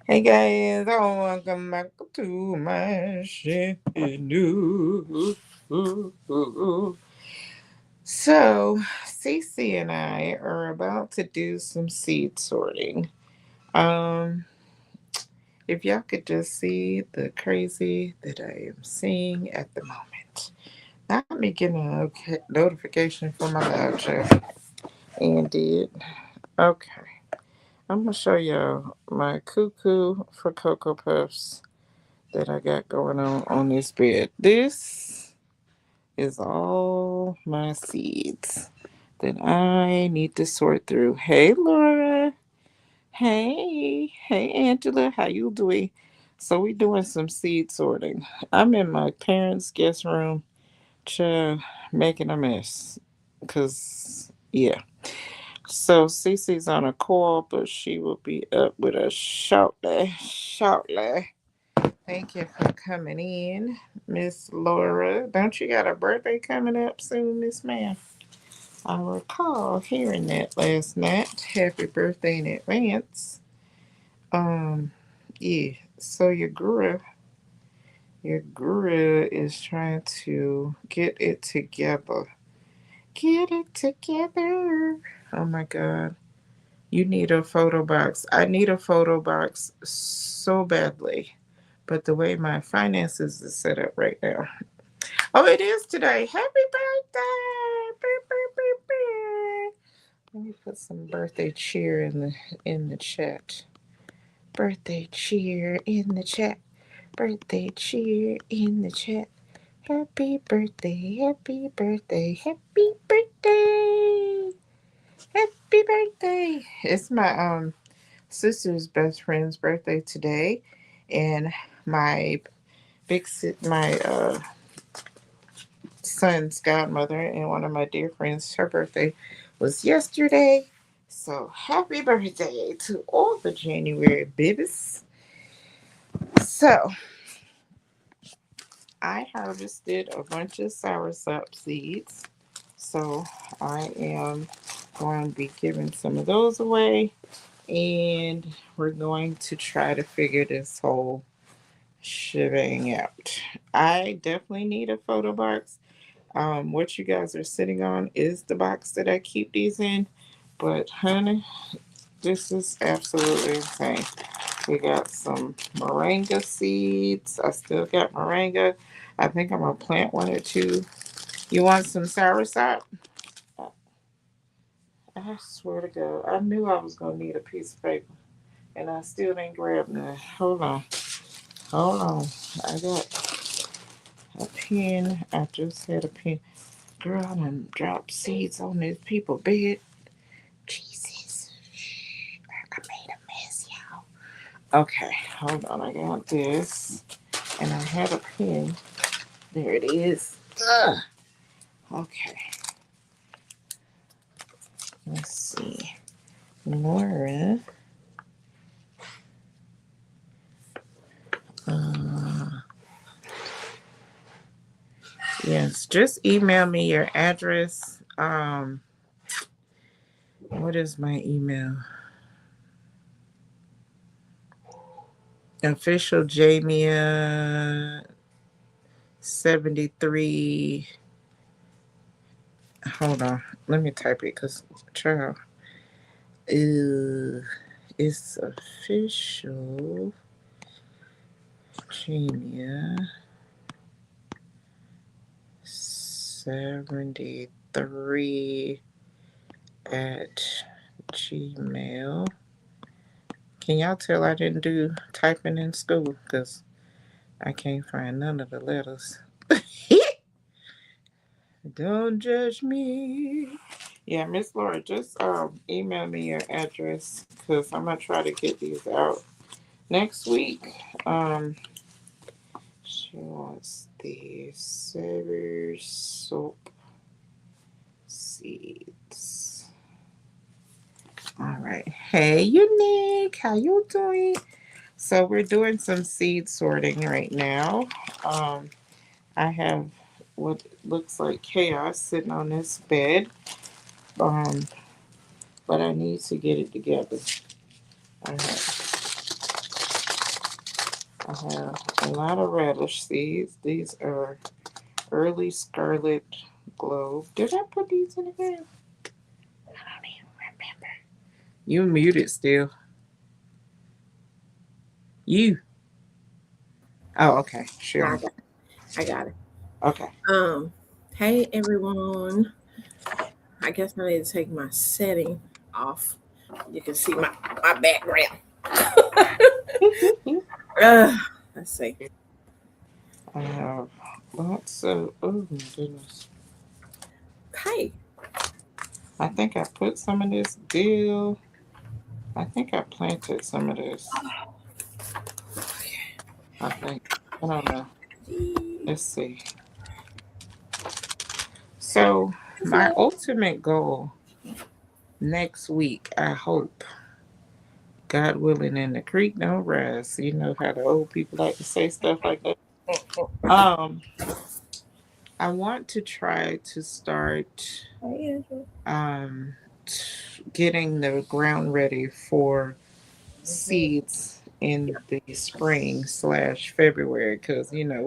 Hey guys, welcome back to my channel. So, Cece and I are about to do some seed sorting. Um, if y'all could just see the crazy that I am seeing at the moment. Not me getting a notification from my loud chat. Indeed. Okay. I'm gonna show y'all my cuckoo for Cocoa Puffs that I got going on this bed. This is all my seeds that I need to sort through. Hey Laura. Hey Angela, how you doing? So we doing some seed sorting. I'm in my parents' guest room, child, making a mess. Cause yeah. So Cece's on a call, but she will be up with us shortly. Thank you for coming in, Miss Laura. Don't you got a birthday coming up soon, Miss Ma'am? I recall hearing that last night. Happy birthday in advance. Um, yeah. So your guru is trying to get it together. Get it together. Oh my God. You need a photo box. I need a photo box so badly. But the way my finances is set up right now. Oh, it is today. Happy birthday! Beep, beep, beep, beep. Let me put some birthday cheer in the chat. Birthday cheer in the chat. Birthday cheer in the chat. Happy birthday, happy birthday, happy birthday, happy birthday. It's my sister's best friend's birthday today, and my my son's godmother and one of my dear friends, her birthday was yesterday. So happy birthday to all the January babies. So I harvested a bunch of soursop seeds. So I am going to be giving some of those away. And we're going to try to figure this whole shebang out. I definitely need a photo box. What you guys are sitting on is the box that I keep these in. But honey, this is absolutely insane. We got some moringa seeds. I still got moringa. I think I'm gonna plant one or two. You want some soursop? I swear to God, I knew I was gonna need a piece of paper, and I still didn't grab none. Hold on. I got a pen. I just had a pen. Girl, I done dropped seeds on these people bed. Jesus. I made a mess, y'all. Okay, hold on. I got this. And I had a pen. There it is. Ugh. Okay, let's see. Laura. Uh, yes, just email me your address. What is my email? Official Jamia 73. Hold on. Let me type it because, child. It's official Jamia 73 at Gmail. Can y'all tell I didn't do typing in school? Because I can't find none of the letters. Don't judge me. Yeah, Miss Laura, just email me your address because I'm gonna try to get these out next week. Um, she wants the Savor Soap seeds. All right. Hey, Unique, how you doing? So we're doing some seed sorting right now. Um, I have what looks like chaos sitting on this bed. Um, but I need to get it together. All right. I have a lot of radish seeds. These are early scarlet globe. Did I put these in the ground? I don't even remember. You muted still. You. Oh, okay. Sure. I got it. Okay. Hey everyone. I guess I need to take my setting off. You can see my background. Let's see. I have lots of. Oh my goodness. Hey. I think I put some of this dill. I think I planted some of this. I think. I don't know. Let's see. So, my ultimate goal next week, I hope, God willing, and the creek don't rise. You know how the old people like to say stuff like that. Um, I want to try to start um getting the ground ready for seeds in the spring slash February because we don't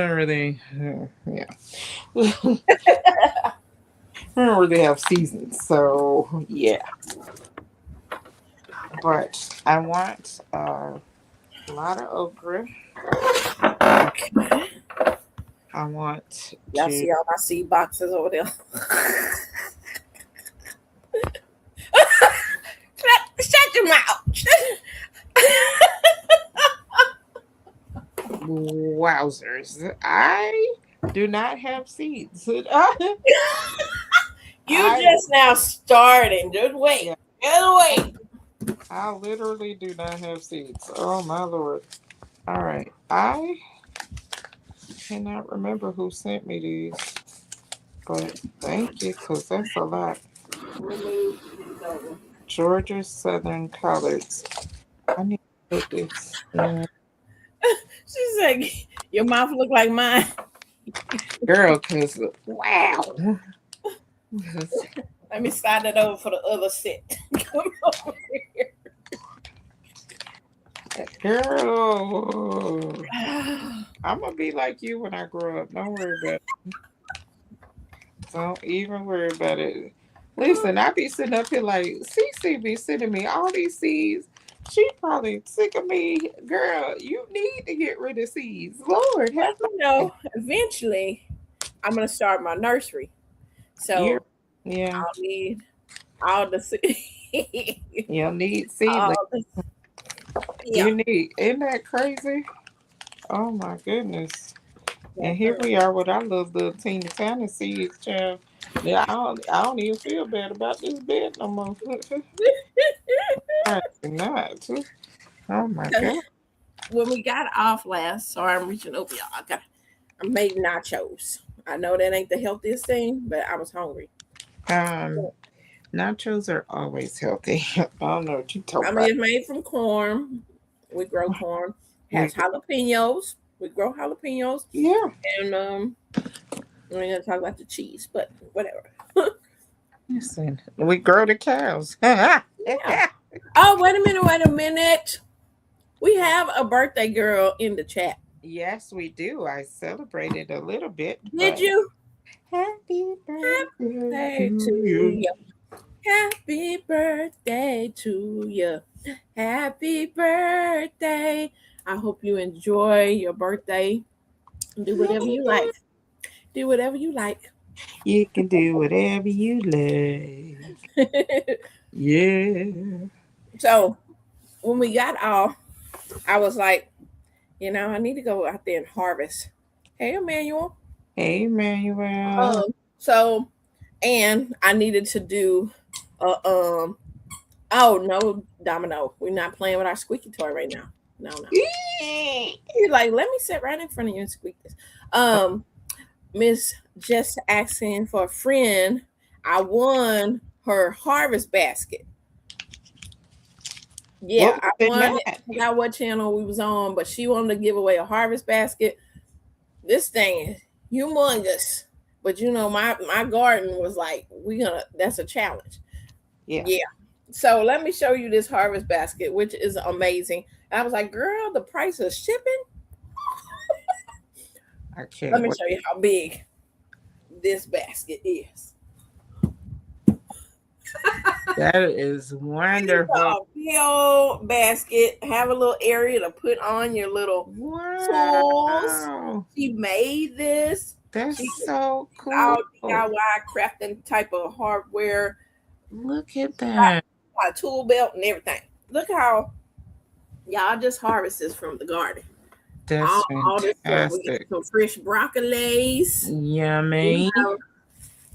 really yeah we don't really have seasons, so yeah. But I want a lot of okra. I want Y'all to. see all my seed boxes over there. Shut your mouth. Wowzers! I do not have seeds. You I just now starting. Just wait. yeah. Just wait. I literally do not have seeds. Oh my lord! All right, I cannot remember who sent me these, but thank you because that's a lot. Remove these over. Georgia Southern Collards. I need to put this in. She's like, your mouth look like mine. Girl, because wow. Let me slide it over for the other set. Come over here. Girl, I'm gonna be like you when I grow up. Don't worry about it. Don't even worry about it. Listen, I be sitting up here like Cece be sending me all these seeds. She probably sick of me. Girl, you need to get rid of seeds. Lord, Well, have eventually I'm gonna start my nursery. you. So Yeah, I'll need all the you'll need all seedlings. the yeah. You need. Isn't that crazy? Oh my goodness. And here Mhm. we are with our little teeny tiny seeds, child. Yeah, I don't even feel bad about this bed no more. I do not. Oh my god. When we got off last, sorry, I'm reaching over y'all. I made nachos. I know that ain't the healthiest thing, but I was hungry. Um, nachos are always healthy. I don't know what you I talking mean, about. it's made from corn. We grow corn. We Has jalapenos. We grow jalapenos, yeah. and we're gonna talk about the cheese, but whatever. Listen, we grow the cows. Yeah. Oh, wait a minute. Wait a minute. We have a birthday girl in the chat. Yes, we do. I celebrated a little bit, Did but you? happy birthday Hey to to you. you. Happy birthday to you. Happy birthday. I hope you enjoy your birthday. Do whatever you like. Do whatever you like. You can do whatever you like. Yeah. So when we got off, I was like, I need to go out there and harvest. Hey, Emmanuel. Hey, Emmanuel. So, and I needed to do, oh no, Domino, we're not playing with our squeaky toy right now. No, no. You're like, let me sit right in front of you and squeak this. Miss just asking for a friend. I won her harvest basket. Yeah, What I was in won it. that? I forgot what channel we was on, but she wanted to give away a harvest basket. This thing is humongous. But my garden was like, that's a challenge. Yeah. Yeah. So let me show you this harvest basket, which is amazing. I was like, girl, the price of shipping. I Let can't me wait. show you how big this basket is. That is It is wonderful. a big old basket. Have a little area to put on your little tools. Wow. She made this. That's She so all cool. DIY crafting type of hardware, Look at that. got a tool belt and everything. Look how y'all just harvest this from the garden. That's All this stuff. We get fantastic. some fresh broccolis. We Yummy. have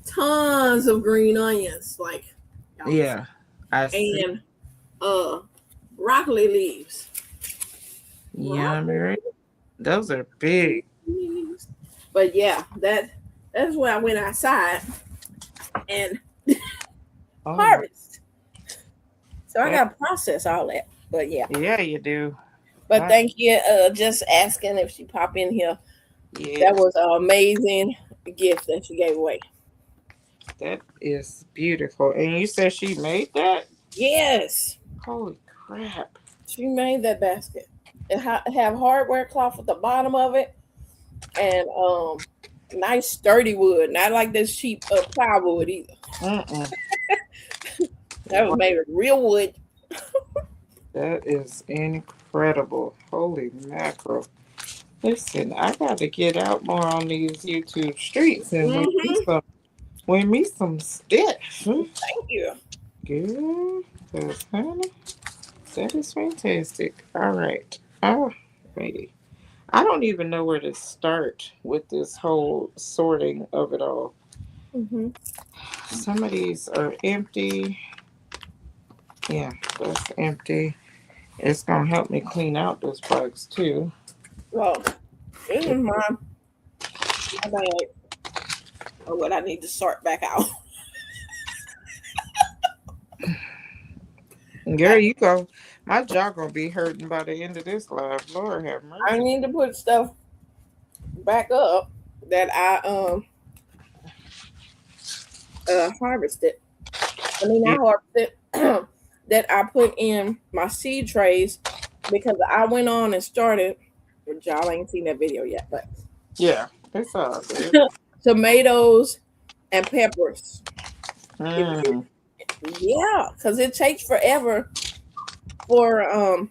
tons of green onions, like y'all can see, Yeah, I see. and uh broccoli leaves. Broccoli Yummy. Those are big. leaves. But yeah, that's where I went outside and Oh, harvest. So I that, gotta process all that. But yeah. yeah, you do. But Wow. thank you. Just asking if she pop in here. That Yes, was an amazing gift that she gave away. that is beautiful. And you said she made that? Yes, Holy crap. she made that basket. It have hardware cloth at the bottom of it, and nice sturdy wood, not like this cheap plywood either. Mm-mm. That was Wow, made with real wood. that is incredible. Holy mackerel. Listen, I got to get out more on these YouTube streets and Mm-hmm. win me some stuff. Thank you. Girl, 'cause, honey, that is fantastic. All right. Oh, righty. I don't even know where to start with this whole sorting of it all. Mm-hmm. Some of these are empty. Yeah, that's empty. It's gonna help me clean out this box too. Well, this is my bag of what I need to sort back out. Girl, you go. My jaw gonna be hurting by the end of this live. Lord have I mercy. need to put stuff back up that I harvested. I mean, Yeah, I harvested that I put in my seed trays because I went on and started. Which y'all ain't seen that video yet, but yeah, it's all good. tomatoes and peppers. Mm, Yeah, because it takes forever for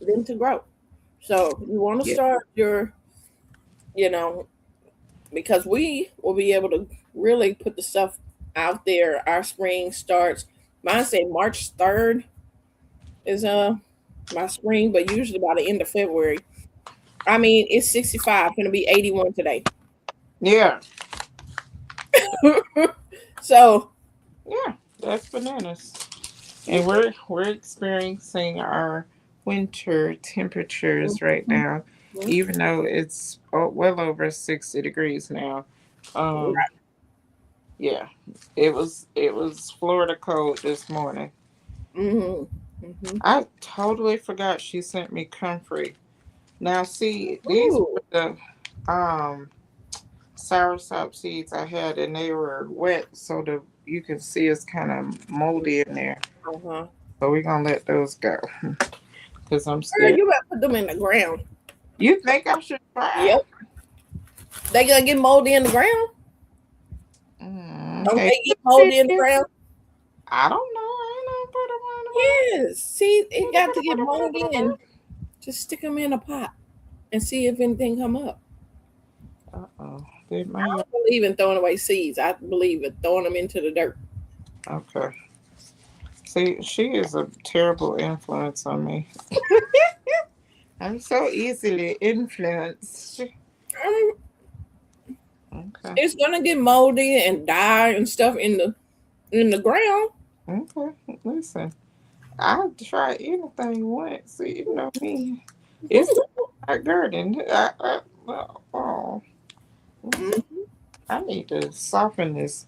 them to grow. So you want to yeah, start your, you know, because we will be able to really put the stuff out there. Our spring starts. Mine say March 3rd is my spring, but usually by the end of February. I mean, it's 65, gonna be 81 today. yeah, So yeah. That's bananas. And we're experiencing our winter temperatures right mhm, now, even though it's well over 60 degrees now. Um, right. yeah, it was Florida cold this morning. Hmm. Hmm. I totally forgot she sent me comfrey. Now, see, these Ooh. were the soursop seeds I had, and they were wet, so the you can see it's kind of moldy in there. Uh-huh. So we're gonna let those go because I'm Girl, scared. you better put them in the ground. You think I should try? Yep. They gonna get moldy in the ground. Don't Hey, they get moldy in the ground? I don't know. I ain't know put them on Yes. See, it got to get the moldy ground. and just stick them in a pot and see if anything come up. Uh-oh. Did I my don't believe in throwing away seeds. I believe in throwing them into the dirt. okay. See, she is a terrible influence on me. I'm so easily influenced. Um, Okay. it's gonna get moldy and die and stuff in the ground. Okay. Listen, I'll try anything once. You know me. It's my garden. Oh, I need to soften this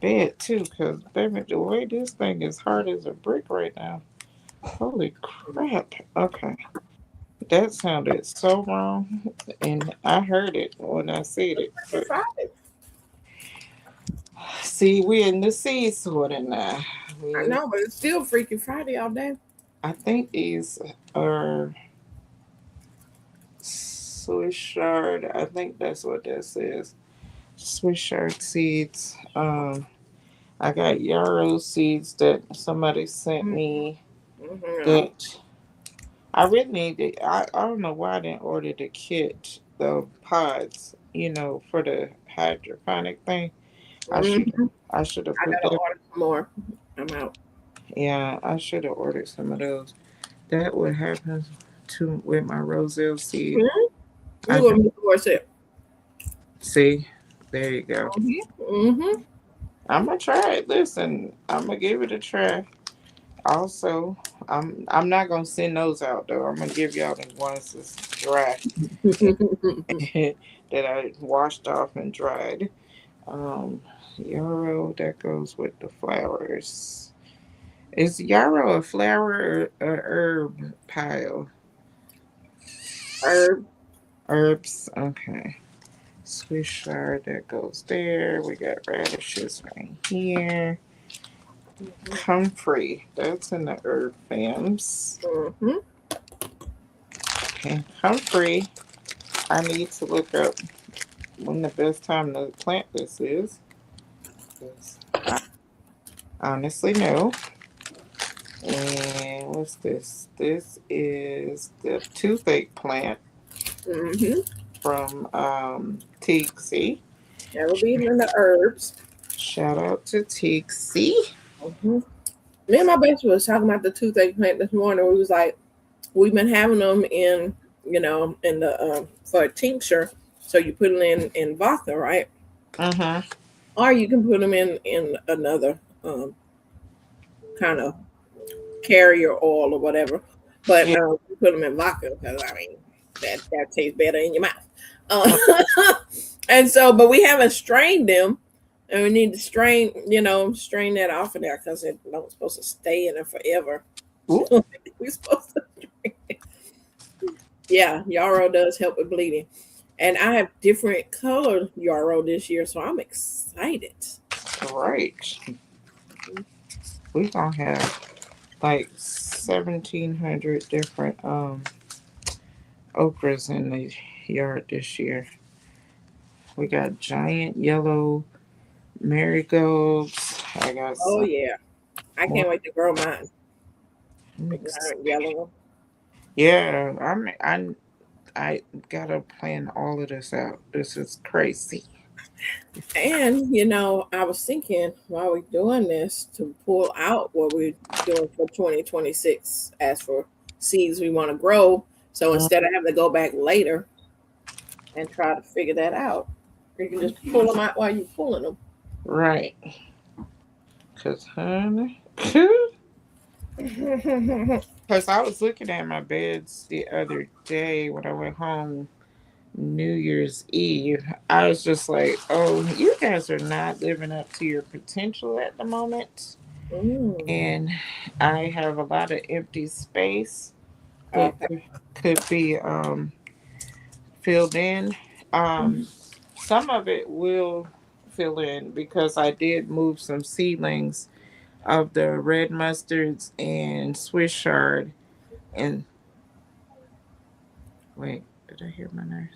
bed too, because baby, the way this thing is hard as a brick right now. Holy crap. Okay. That sounded so wrong. And I heard it when I said it. But see, we're in the seed sorting now. I We, know, but it's still freaking Friday all day. I think these are Swiss chard. I think that's what this is. Swiss chard seeds. I got yarrow seeds that somebody sent me. Mm-hmm. That I really need. I don't know why I didn't order the kit, the pods. For the hydroponic thing. I should. Mm-hmm. I should have I put gotta that. order some more. I'm out. Yeah, I should have ordered some of those. That would happen to with my roselle seed. Mm-hmm. I You know. gonna be worth it. See, there you go. Mm-hmm. I'm gonna try it. Listen, I'm gonna give it a try. Also, I'm not gonna send those out though. I'm gonna give y'all the ones that's dry that I washed off and dried. Um, yarrow that goes with the flowers. Is yarrow a flower or a herb pile? Herb. Herbs. Okay. Swiss chard that goes there. We got radishes right here. Comfrey. That's in the herb fams. Mm-hmm. Okay. Comfrey. I need to look up when the best time to plant this is. 'Cause I honestly know. And what's this? This is the toothache plant Mm-hmm. from Tixie. That will be in the herbs. Shout out to Tixie. Mm-hmm. Me and my best was talking about the toothache plant this morning. We was like, we've been having them in, in the for a tincture. So you put it in vodka, right? Uh-huh. Or you can put them in another kind of carrier oil or whatever. But Yeah. you put them in vodka because I mean that tastes better in your mouth. And so, but we haven't strained them, and we need to strain that off of there because it's not supposed to stay in it forever. Ooh, We're supposed to. Yeah, yarrow does help with bleeding. And I have different colored yarrow this year, so I'm excited. right. We gonna have like 1,700 different okras in the yard this year. We got giant yellow marigolds. I got Oh some yeah. I more. can't wait to grow mine. The yellow. Yeah, I gotta plan all of this out. This is crazy. And I was thinking while we're doing this to pull out what we're doing for 2026 as for seeds we want to grow. So Mm, instead of having to go back later and try to figure that out, you can just pull them out while you're pulling right. Cause honey, them. cause I was looking at my beds the other day when I went home New Year's Eve. I was just like, oh, you guys are not living up to your potential at the moment. Mm, And I have a lot of empty space that okay. could be filled in. Um, some of it will fill in because I did move some seedlings of the red mustards and Swiss chard. And wait, did I hear my nurse?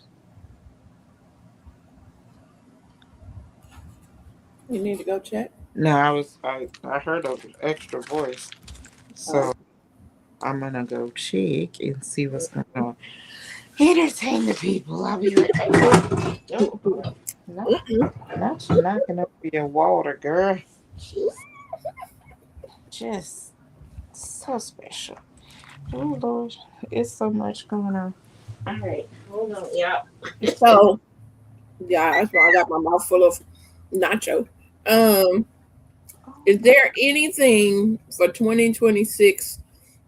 You need to go check. No, I heard an extra voice. Oh. So I'm gonna go check and see what's going on. Entertain the people. I'll be right back. Oh, not, Mm-mm. not you knocking over your water, girl. She's just so special. Oh Lord, it's so much going on. All right, hold on, y'all. So yeah, that's why I got my mouth full of nacho. Um, is there anything for 2026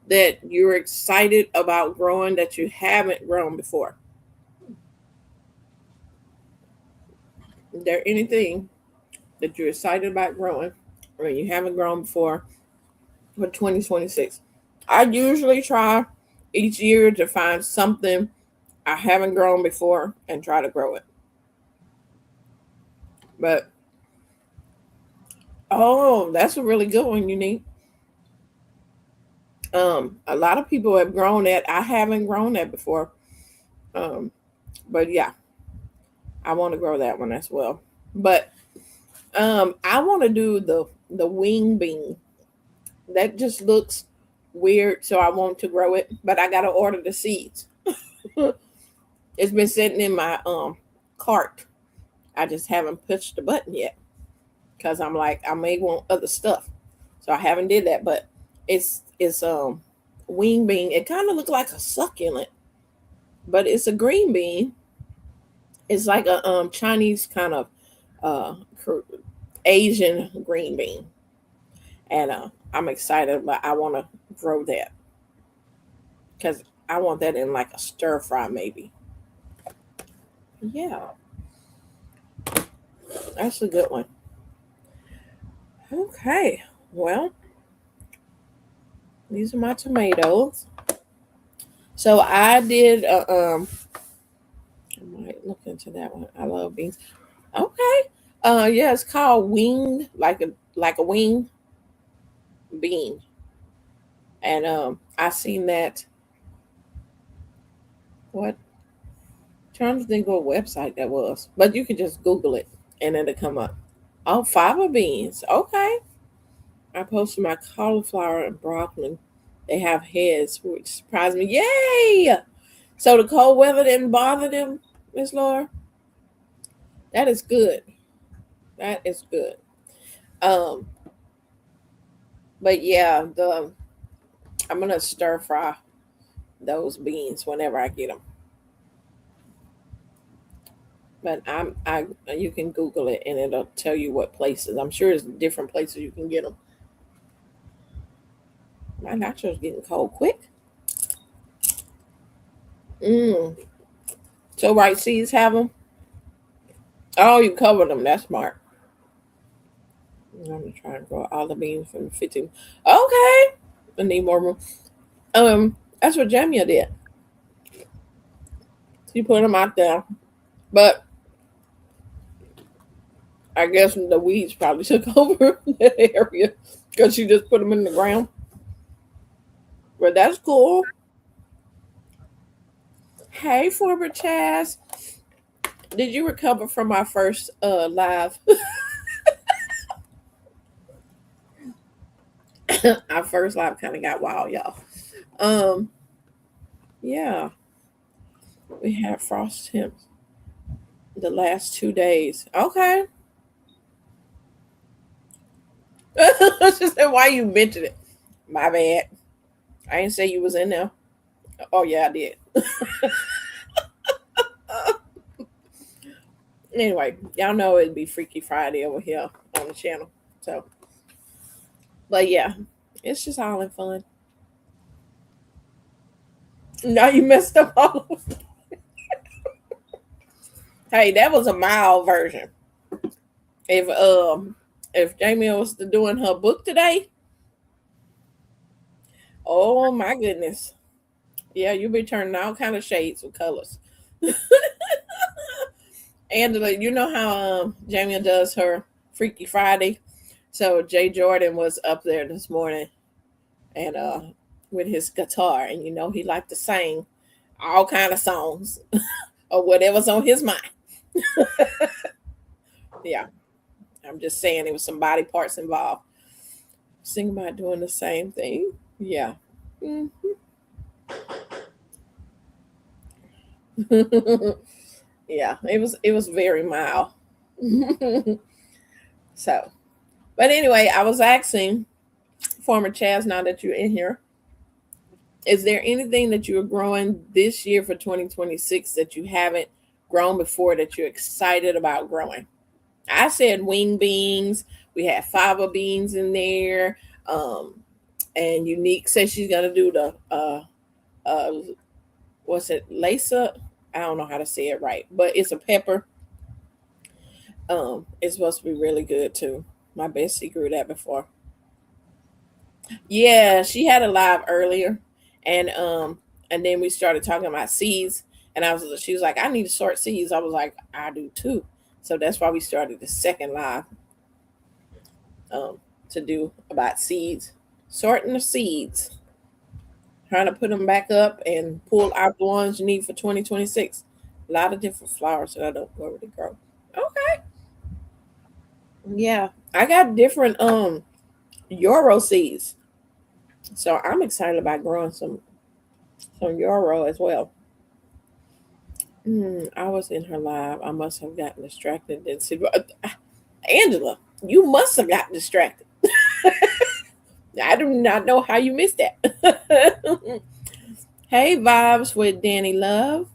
that you're excited about growing that you haven't grown before? Is there anything that you're excited about growing or you haven't grown before for 2026? I usually try each year to find something I haven't grown before and try to grow it. But oh, that's a really good one, Unique. A lot of people have grown that. I haven't grown that before. Um, but yeah, I want to grow that one as well. But I want to do the wing bean. That just looks weird, so I want to grow it, but I gotta order the seeds. It's been sitting in my cart. I just haven't pushed the button yet because I'm like I may want other stuff, so I haven't did that. But it's wing bean. It kind of looks like a succulent, but it's a green bean. It's like a Chinese kind of uh Asian green bean, and I'm excited, but I want to grow that because I want that in like a stir fry maybe. Yeah, that's a good one. Okay, well, these are my tomatoes. So I did. I might look into that one. I love beans. Okay. Yeah, it's called winged, like a wing bean, and I seen that. What? Trying to think what website that was, but you can just Google it and it'll come up. Oh, fava beans. Okay. I posted my cauliflower and broccoli. They have heads, which surprised me. Yay! So the cold weather didn't bother them, Miss Laura. That is good. That is good. Um, but yeah, the I'm gonna stir fry those beans whenever I get them. But I you can Google it and it'll tell you what places. I'm sure it's different places you can get them. My nachos getting cold quick. Mm. So right seeds have them. Oh, you covered them. That's smart. I'm gonna try and grow all the beans from 15. Okay, I need more room. That's what Jamia did. She put them out there, but I guess the weeds probably took over that area because she just put them in the ground. But that's cool. Hey, former Chaz, did you recover from our first live? Our first live kind of got wild, y'all. Um, yeah, we had frost temps the last 2 days. Okay. She said, why you mentioned it? My bad. I didn't say you was in there. Oh yeah, I did. Anyway, y'all know it'd be Freaky Friday over here on the channel. So, but yeah, it's just all in fun. Now you messed up all of it. Hey, that was a mild version. If Jamie was doing her book today, oh my goodness. Yeah, you'll be turning all kind of shades of colors. Angela, you know how Jamie does her Freaky Friday? So Jay Jordan was up there this morning and with his guitar, and you know he liked to sing all kind of songs or whatever's on his mind. Yeah, I'm just saying there was some body parts involved. Sing about doing the same thing. Yeah. Mhm. Yeah, it was very mild. So, but anyway, I was asking former Chaz, now that you're in here, is there anything that you're growing this year for 2026 that you haven't grown before that you're excited about growing? I said wing beans. We had fava beans in there. Um, and Unique says she's gonna do the uh what's it, Lisa? I don't know how to say it right, but it's a pepper. It's supposed to be really good too. My bestie grew that before. Yeah, she had a live earlier, and then we started talking about seeds, and she was like, I need to sort seeds. I was like, I do too. So that's why we started the second live, um, to do about seeds, sorting the seeds. trying to put them back up and pull out the ones you need for 2026. A lot of different flowers that I don't know where to grow. Okay. Yeah. I got different Euro seeds. So I'm excited about growing some Euro as well. I was in her live. I must have gotten distracted. And see, Angela, you must have gotten distracted. I do not know how you missed that. Hey, vibes with Danny Love.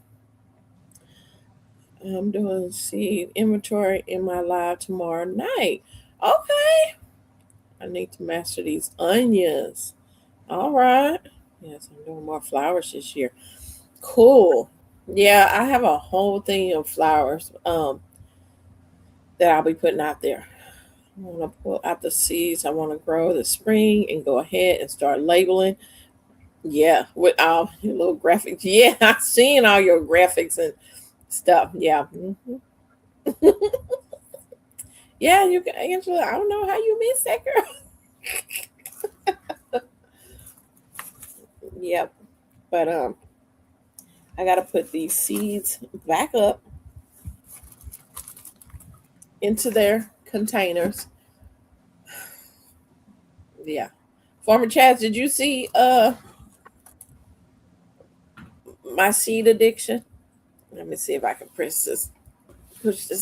I'm doing seed inventory in my live tomorrow night. Okay. I need to master these onions. All right. Yes, I'm doing more flowers this year. Cool. Yeah, I have a whole thing of flowers that I'll be putting out there. I want to pull out the seeds I want to grow this spring and go ahead and start labeling. Yeah, with all your little graphics. Yeah, I've seen all your graphics and stuff. Yeah. Yeah, you can, Angela. I don't know how you missed that, girl. Yep. But I gotta put these seeds back up into their containers. Yeah. Former Chaz, did you see my seed addiction? Let me see if I can push this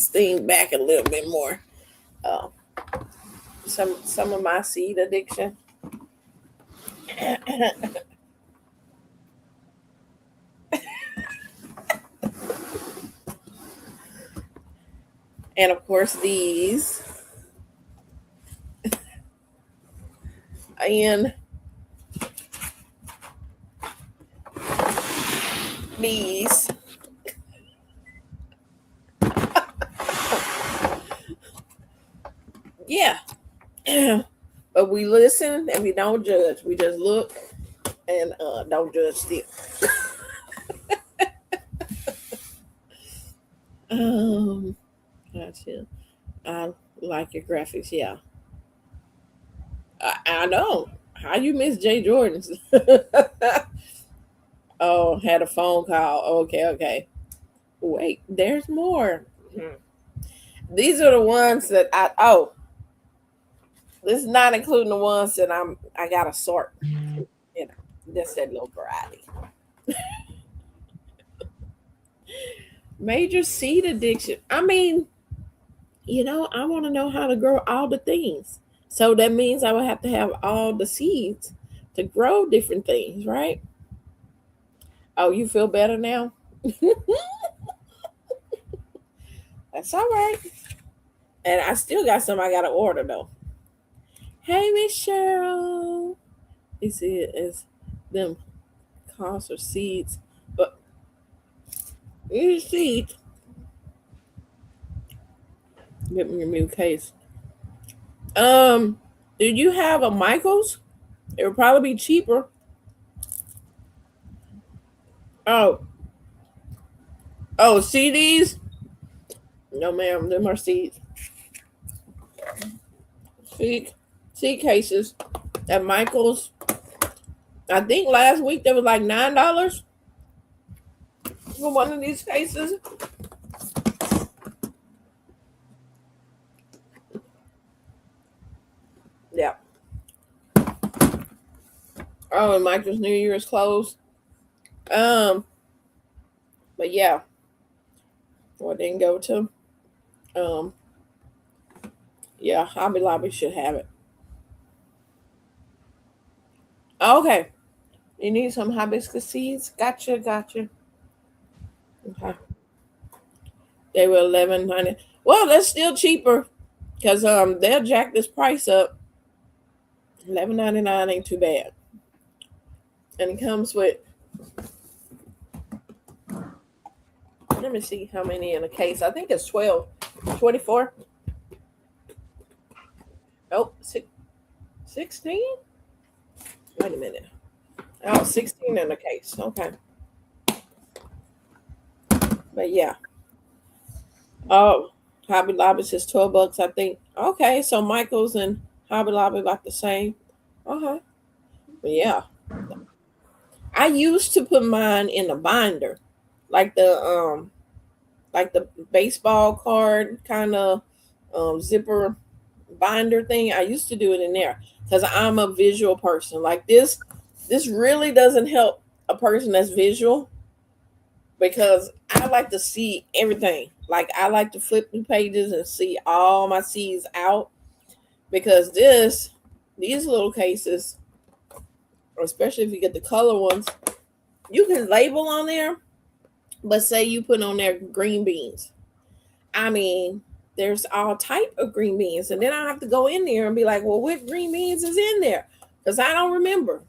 thing back a little bit more. Uh, some of my seed addiction. And of course these. And these. Yeah. But we listen and we don't judge. We just look and don't judge still. Gotcha. I like your graphics. Yeah, I know. How you miss Jay Jordan's? Oh, had a phone call. Okay, okay. Wait, there's more. Mhm. These are the ones that I. Oh, this is not including the ones that I gotta sort. You know, just that little variety. Major seed addiction. I mean, I want to know how to grow all the things. So that means I would have to have all the seeds to grow different things, right? Oh, you feel better now? That's all right. And I still got some I got to order though. Hey, Miss Cheryl. You see it as them costs or seeds. But these seeds, let me remove case. Did you have a Michaels? It would probably be cheaper. Oh, oh, CDs? No, ma'am. Them are seeds. Seed cases at Michaels. I think last week there was like $9 for one of these cases. Yeah. Oh, and Michael's New Year's closed. Um, but yeah. Well, didn't go to. Um, yeah, Hobby Lobby should have it. Okay. You need some hibiscus seeds? Gotcha, gotcha. Okay. They were 11.90. Well, that's still cheaper because they'll jack this price up. 11.99 ain't too bad. And it comes with, let me see how many in a case. I think it's 12, 24. Oh, 16? Wait a minute. Oh, 16 in a case. Okay. But yeah. Oh, Hobby Lobby says $12, I think. Okay, so Michael's and Hobby Lobby about the same. Uh-huh. But yeah. I used to put mine in a binder, like the baseball card kind of zipper binder thing. I used to do it in there because I'm a visual person. Like this really doesn't help a person that's visual because I like to see everything. Like I like to flip the pages and see all my C's out because these little cases, especially if you get the color ones, you can label on there, but say you put on there green beans. I mean, there's all type of green beans, and then I have to go in there and be like, well, what green beans is in there? Because I don't remember.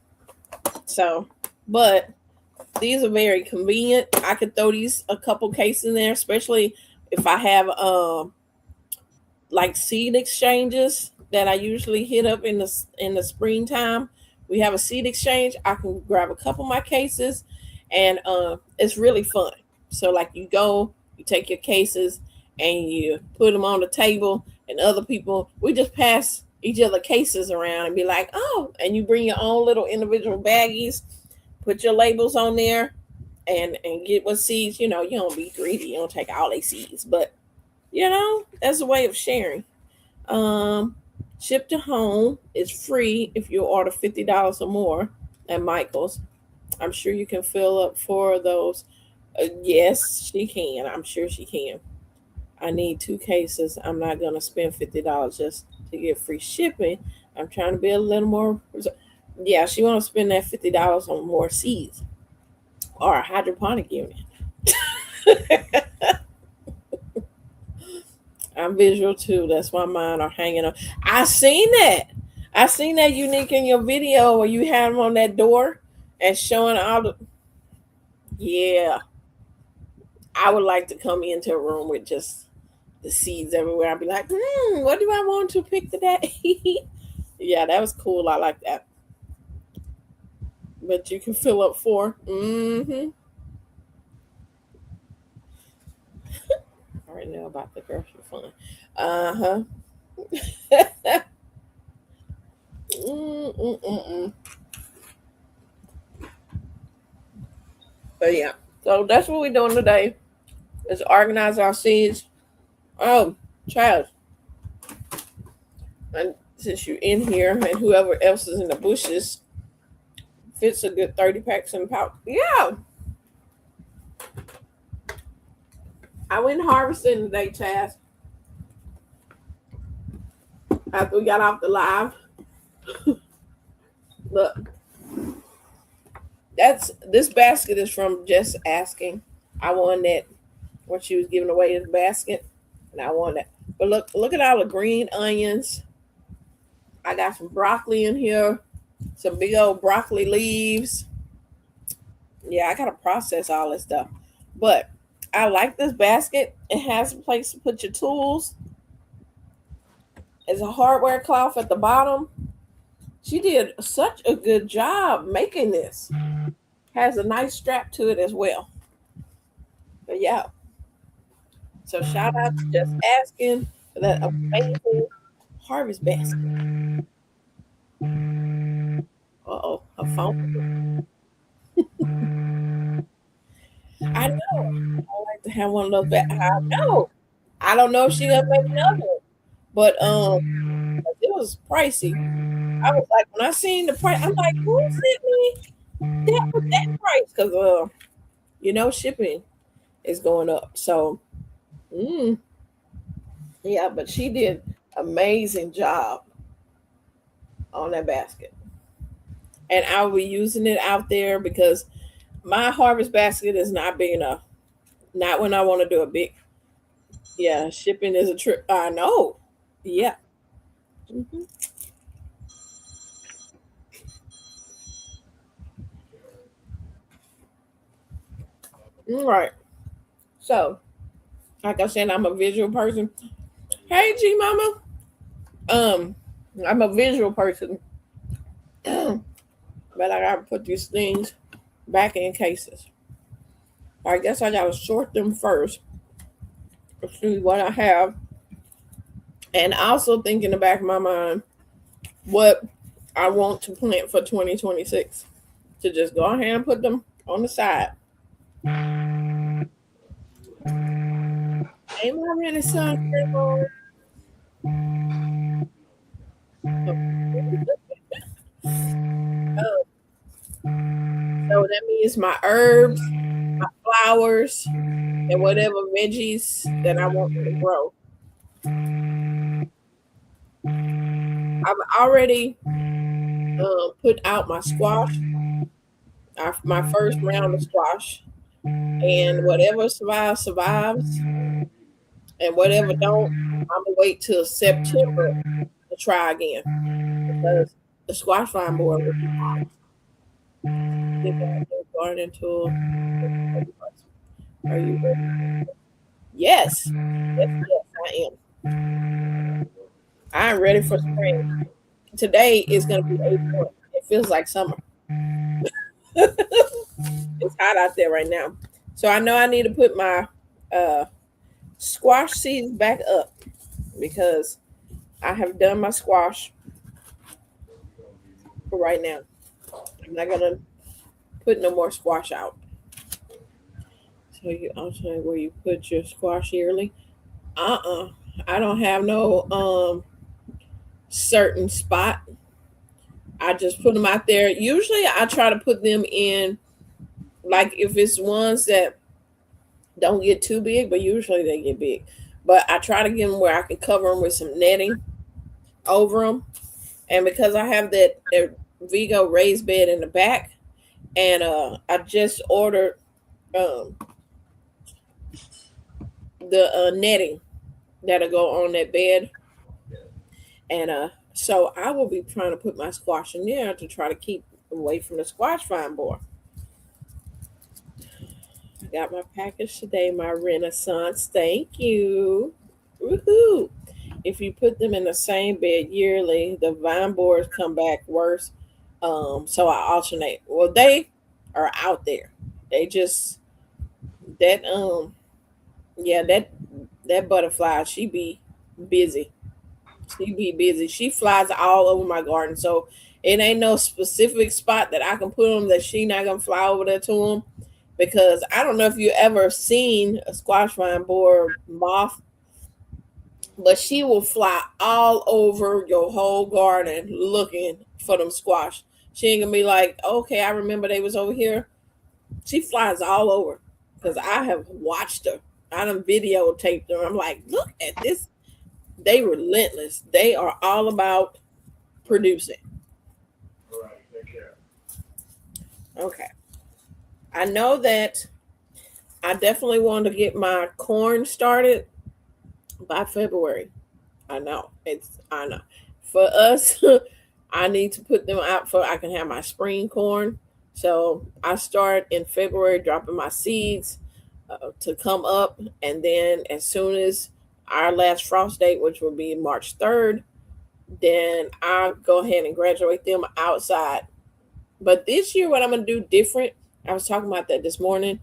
So, but these are very convenient. I could throw these a couple cases in there, especially if I have like seed exchanges that I usually hit up in the springtime. We have a seed exchange. I can grab a couple of my cases, and it's really fun. So like you take your cases and you put them on the table, and other people we just pass each other cases around and be like, oh, and you bring your own little individual baggies, put your labels on there, and get what seeds. You know, you don't be greedy. You don't take all these seeds, but that's a way of sharing. Um, Ship to home is free if you order $50 or more at Michael's. I'm sure you can fill up for those. Yes, she can. I'm sure she can. I need 2 cases. I'm not gonna spend $50 just to get free shipping. I'm trying to be a little more. Yeah, she want to spend that $50 on more seeds or a hydroponic unit. I'm visual too. That's why mine are hanging on. I seen that. I seen that unique in your video where you had them on that door and showing all the. Yeah, I would like to come into a room with just the seeds everywhere. I'd be like, what do I want to pick today? Yeah, that was cool. I like that. But you can fill up 4. Mm-hmm. I already know about the grocery fund. Uh huh. Mm-mm-mm-mm. But yeah, so that's what we're doing today is organize our seeds. Oh, child, and since you're in here and whoever else is in the bushes fits a good 30 packs in the pouch. Yeah, I went harvesting today, Chaz. After we got off the live. Look, this basket is from Just Asking. I won that when she was giving away this basket, and I won that. But look at all the green onions. I got some broccoli in here, some big old broccoli leaves. Yeah, I gotta process all this stuff. But I like this basket. It has a place to put your tools. There's a hardware cloth at the bottom. She did such a good job making this. Has a nice strap to it as well. But yeah. So shout out to Just Asking for that amazing harvest basket. Uh-oh, her phone. I know. I like to have one of those back. I know. I don't know if she gonna make another one. But it was pricey. I was like, when I seen the price, I'm like, who sent me that price? Because shipping is going up. So yeah, but she did amazing job on that basket. And I will be using it out there because my harvest basket is not big enough. Not when I want to do a big. Yeah, shipping is a trip. I know. Yeah. Hmm. All right. So, like I said, I'm a visual person. Hey, G Mama. Um, I'm a visual person, but I gotta put these things back in cases. I guess I gotta sort them first to see what I have, and also think in the back of my mind what I want to plant for 2026. to just go ahead and put them on the side. Hey, my Renaissance table. Oh, so that means my herbs, my flowers, and whatever veggies that I want to grow. I've already put out my squash, my first round of squash, and whatever survives, survives, and whatever don't, I'm gonna wait till September to try again because the squash vine board will be out. Get that new garden tool. Are you ready? Yes, yes, yes, I am. I'm ready for spring. Today is gonna be April. It feels like summer. It's hot out there right now. So I know I need to put my uh, squash seeds back up because I have done my squash for right now. I'm not gonna put no more squash out. So you alternate where you put your squash yearly. I don't have no certain spot. I just put them out there. Usually I try to put them in like if it's ones that don't get too big, but usually they get big. But I try to get them where I can cover them with some netting over them. And because I have that Vigo raised bed in the back, and I just ordered um, the netting that'll go on that bed, and so I will be trying to put my squash in there to try to keep away from the squash vine board. I got my package today, my Renaissance. Thank you. Woohoo! If you put them in the same bed yearly, the vine boards come back worse. So I alternate. Well, they are out there. They just that yeah, that butterfly, she be busy. She be busy. She flies all over my garden. So it ain't no specific spot that I can put them that she not gonna fly over there to them. Because I don't know if you ever seen a squash vine borer moth, but she will fly all over your whole garden looking for them squash. She ain't gonna be like, okay, I remember they was over here. She flies all over because I have watched her. I done videotaped her. I'm like, look at this. They relentless. They are all about producing. All right, take care. Okay. I know that I definitely want to get my corn started by February. I know. For us, I need to put them out for I can have my spring corn. So I start in February dropping my seeds to come up, and then as soon as our last frost date, which will be March 3rd, then I'll go ahead and graduate them outside. But this year, what I'm gonna do different, I was talking about that this morning.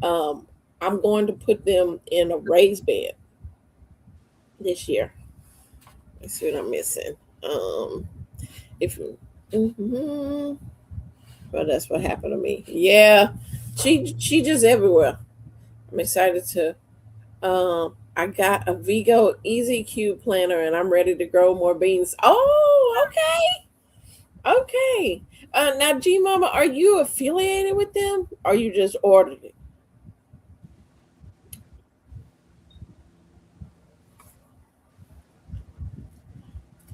Um, I'm going to put them in a raised bed this year. Let's see what I'm missing. If mm-hmm. Well, that's what happened to me. Yeah, she just everywhere. I'm excited to. I got a Vigo Easy Cube planter, and I'm ready to grow more beans. Oh, okay, okay. Now, G Mama, are you affiliated with them, or you just ordered it?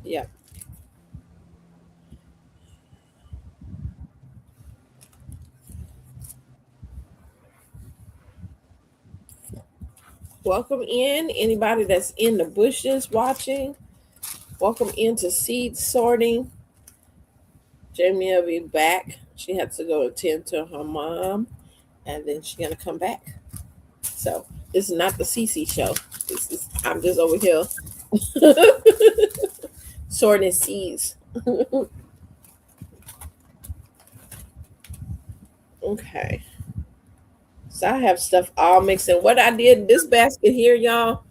Yeah. Welcome in anybody that's in the bushes watching. Welcome into seed sorting. Jamie will be back. She had to go attend to her mom, and then she's gonna come back. So this is not the CC show. This is I'm just over here sorting seeds. Okay. So I have stuff all mixed in. What I did this basket here, y'all.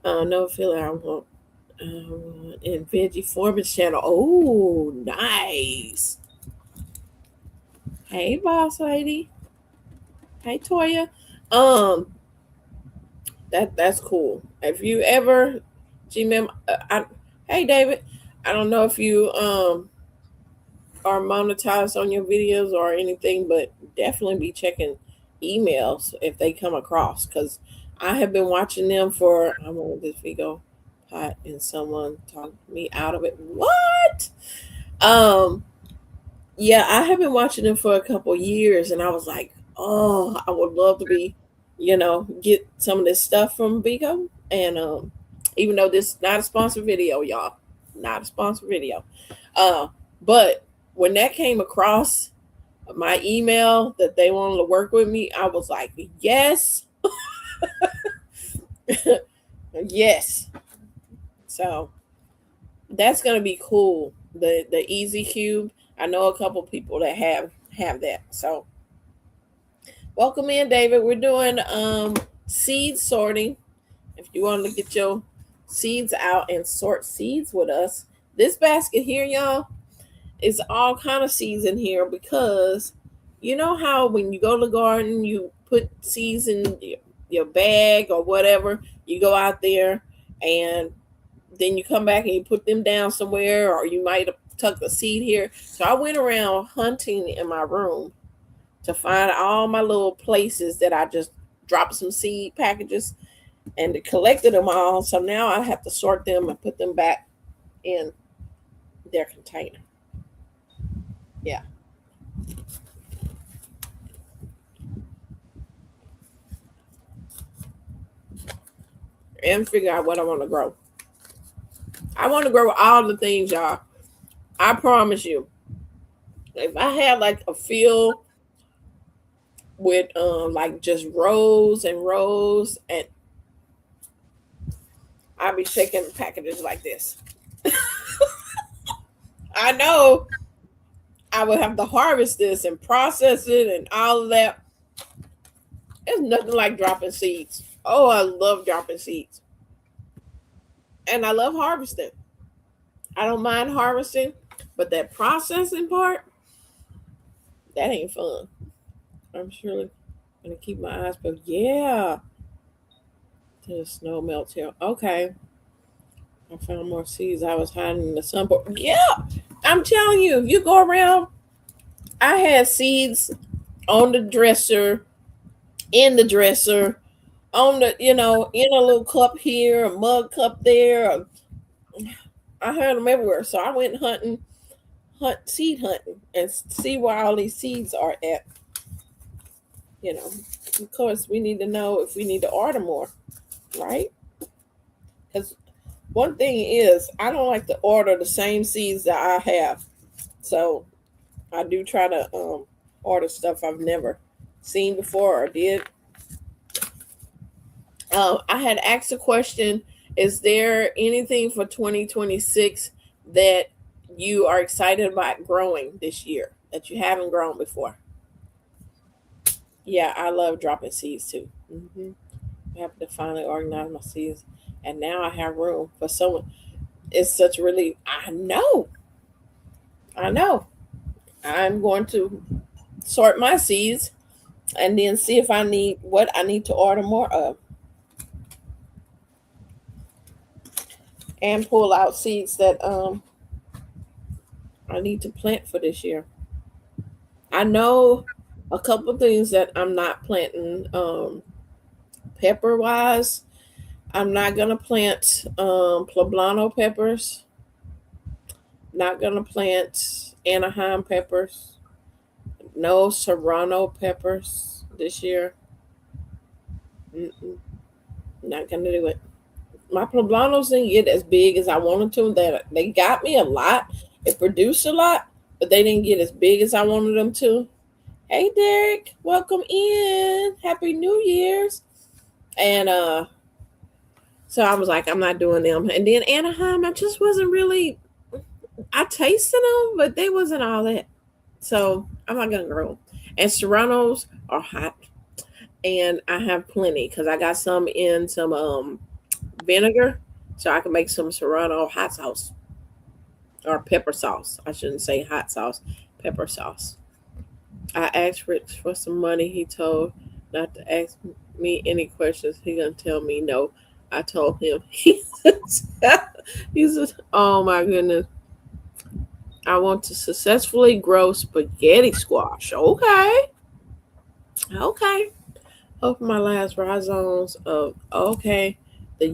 No filler. I want in veggie forming channel. Oh, nice. Hey, boss lady. Hey, Toya. Um, that's cool. If you ever, Gmail, hey David, I don't know if you are monetized on your videos or anything, but definitely be checking emails if they come across because I have been watching them for I'm on this Vigo pot and someone talked me out of it. What? Um, yeah, I have been watching them for a couple years, and I was like, oh, I would love to be, get some of this stuff from Vigo. And even though this is not a sponsored video, y'all, not a sponsored video, uh, but when that came across my email that they wanted to work with me, I was like, yes, yes. So that's gonna be cool. The Easy Cube. I know a couple people that have that. So welcome in, David. We're doing seed sorting. If you want to get your seeds out and sort seeds with us, this basket here, y'all, is all kind of seeds in here because you know how when you go to the garden, you put seeds in your bag or whatever. You go out there and then you come back and you put them down somewhere, or you might have tucked a seed here. So I went around hunting in my room to find all my little places that I just dropped some seed packages and collected them all. So now I have to sort them and put them back in their container. Yeah. And figure out what I want to grow. I want to grow all the things, y'all. I promise you. If I had like a field with like just rows and rows, and I'd be shaking packages like this. I know I would have to harvest this and process it and all of that. It's nothing like dropping seeds. Oh, I love dropping seeds. And I love harvesting. I don't mind harvesting, but that processing part, that ain't fun. I'm surely gonna keep my eyes peeled. Yeah. Till the snow melts here. Okay. I found more seeds I was hiding in the sun. But yeah, I'm telling you, if you go around, I had seeds on the dresser, in the dresser, on the, in a little cup here, a mug cup there. I had them everywhere. So I went seed hunting and see where all these seeds are at. You know, of course, we need to know if we need to order more, right? Because one thing is, I don't like to order the same seeds that I have. So I do try to order stuff I've never seen before or did. I had asked a question: is there anything for 2026 that you are excited about growing this year that you haven't grown before? Yeah, I love dropping seeds too. I have to finally organize my seeds, and now I have room for someone. It's such a relief. I know. I'm going to sort my seeds and then see if I need what I need to order more of, and pull out seeds that I need to plant for this year. I know a couple things that I'm not planting pepper wise. I'm not gonna plant poblano peppers. Not gonna plant Anaheim peppers. No serrano peppers this year. Mm-mm, not gonna do it. My poblanos didn't get as big as I wanted to. That they got me a lot. It produced a lot, but they didn't get as big as I wanted them to. Hey Derek, welcome in. Happy New Year's. And so I was like, I'm not doing them. And then Anaheim, I just wasn't really. I tasted them, but they wasn't all that. So I'm not gonna grow. And serranos are hot, and I have plenty because I got some in some vinegar, so I can make some serrano hot sauce or pepper sauce. I shouldn't say hot sauce, pepper sauce. I asked Rich for some money. He told not to ask me any questions. He gonna tell me no. I told him. He said, "Oh my goodness, I want to successfully grow spaghetti squash." Okay, okay. Open my last rhizomes of okay. The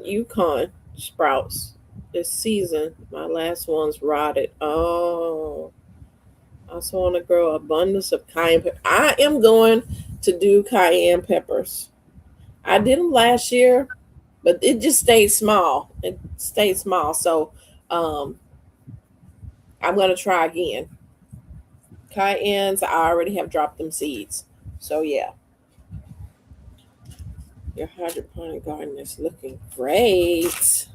Yukon sprouts this season. My last one's rotted. Oh. I also want to grow abundance of cayenne pepper. I am going to do cayenne peppers. I did them last year, but it just stayed small. It stayed small. So um, I'm going to try again. Cayennes, I already have dropped them seeds. So yeah, your hydroponic garden is looking great.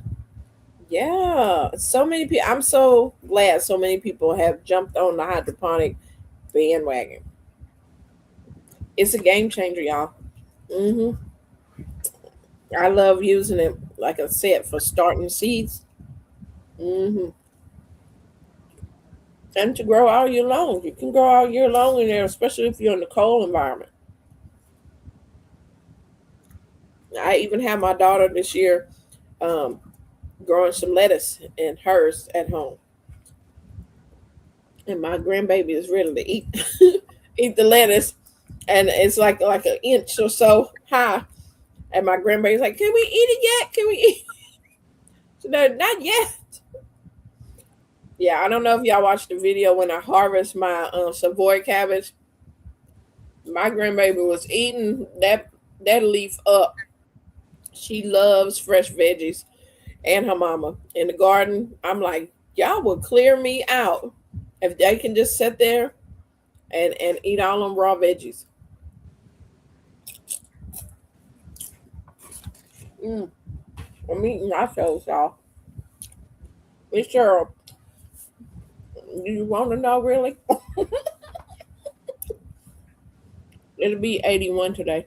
Yeah, so many people. I'm so glad so many people have jumped on the hydroponic bandwagon. It's a game changer, y'all. Hmm. I love using it, like I said, for starting seeds. Hmm. And to grow all year long. You can grow all year long in there, especially if you're in the cold environment. I even have my daughter this year um, growing some lettuce in hers at home. And my grandbaby is ready to eat eat the lettuce. And it's like an inch or so high. And my grandbaby's like, "Can we eat it yet? Can we eat?" So, no, not yet. Yeah, I don't know if y'all watched the video when I harvest my Savoy cabbage. My grandbaby was eating that leaf up. She loves fresh veggies, and her mama in the garden. I'm like, y'all will clear me out if they can just sit there and eat all them raw veggies. Mm, I'm eating nachos, y'all. Miss Cheryl, do you want to know really? It'll be 81 today.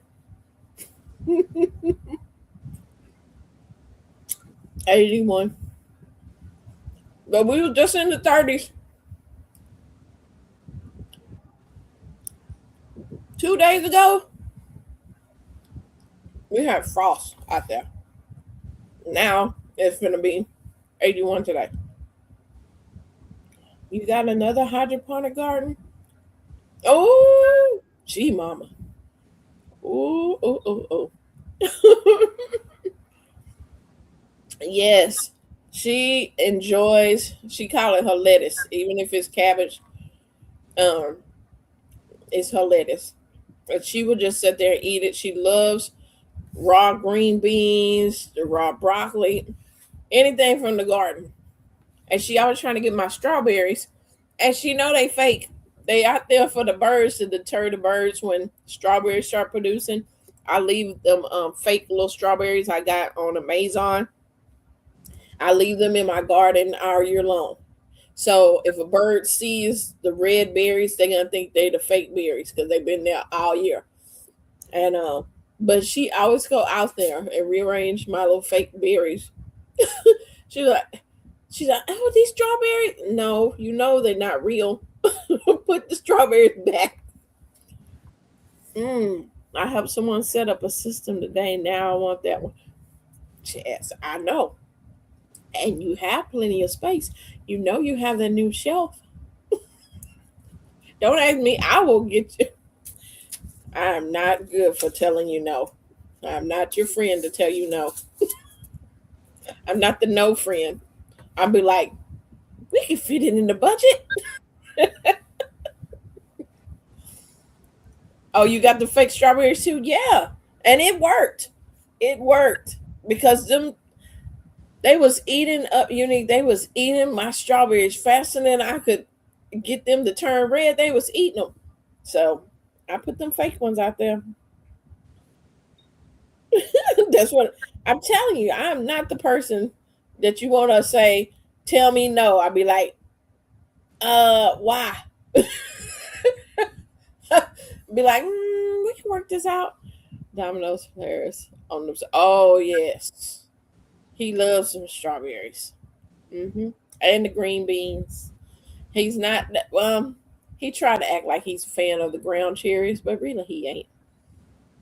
81. But we were just in the 30s 2 days ago. We had frost out there. Now it's gonna be 81 today. You got another hydroponic garden? Oh, gee, mama. Ooh, ooh, ooh, ooh. Yes, she enjoys. She call it her lettuce, even if it's cabbage. Um, it's her lettuce, and she would just sit there and eat it. She loves raw green beans, the raw broccoli, anything from the garden. And she always trying to get my strawberries, and she know they fake. They out there for the birds to deter the birds when strawberries start producing. I leave them fake little strawberries I got on Amazon. I leave them in my garden all year long. So if a bird sees the red berries, they're gonna think they're the fake berries because they've been there all year. And but she always go out there and rearrange my little fake berries. she's like, she's like, oh, these strawberries? No, you know they're not real. Put the strawberries back. Mm. I helped someone set up a system today. Now I want that one. Yes, I know. And you have plenty of space. You know you have that new shelf. Don't ask me. I will get you. I am not good for telling you no. I'm not your friend to tell you no. I'm not the no friend. I'll be like, we can fit it in the budget. Oh, you got the fake strawberries too? Yeah. And it worked. It worked. Because them they was eating up unique. They was eating my strawberries faster than I could get them to turn red. They was eating them. So I put them fake ones out there. That's what I'm telling you. I'm not the person that you want to say, tell me no. I'll be like, why? Be like, we can work this out. Domino's Paris on them. Oh yes, he loves some strawberries. And the green beans. He's not. He tried to act like he's a fan of the ground cherries, but really he ain't.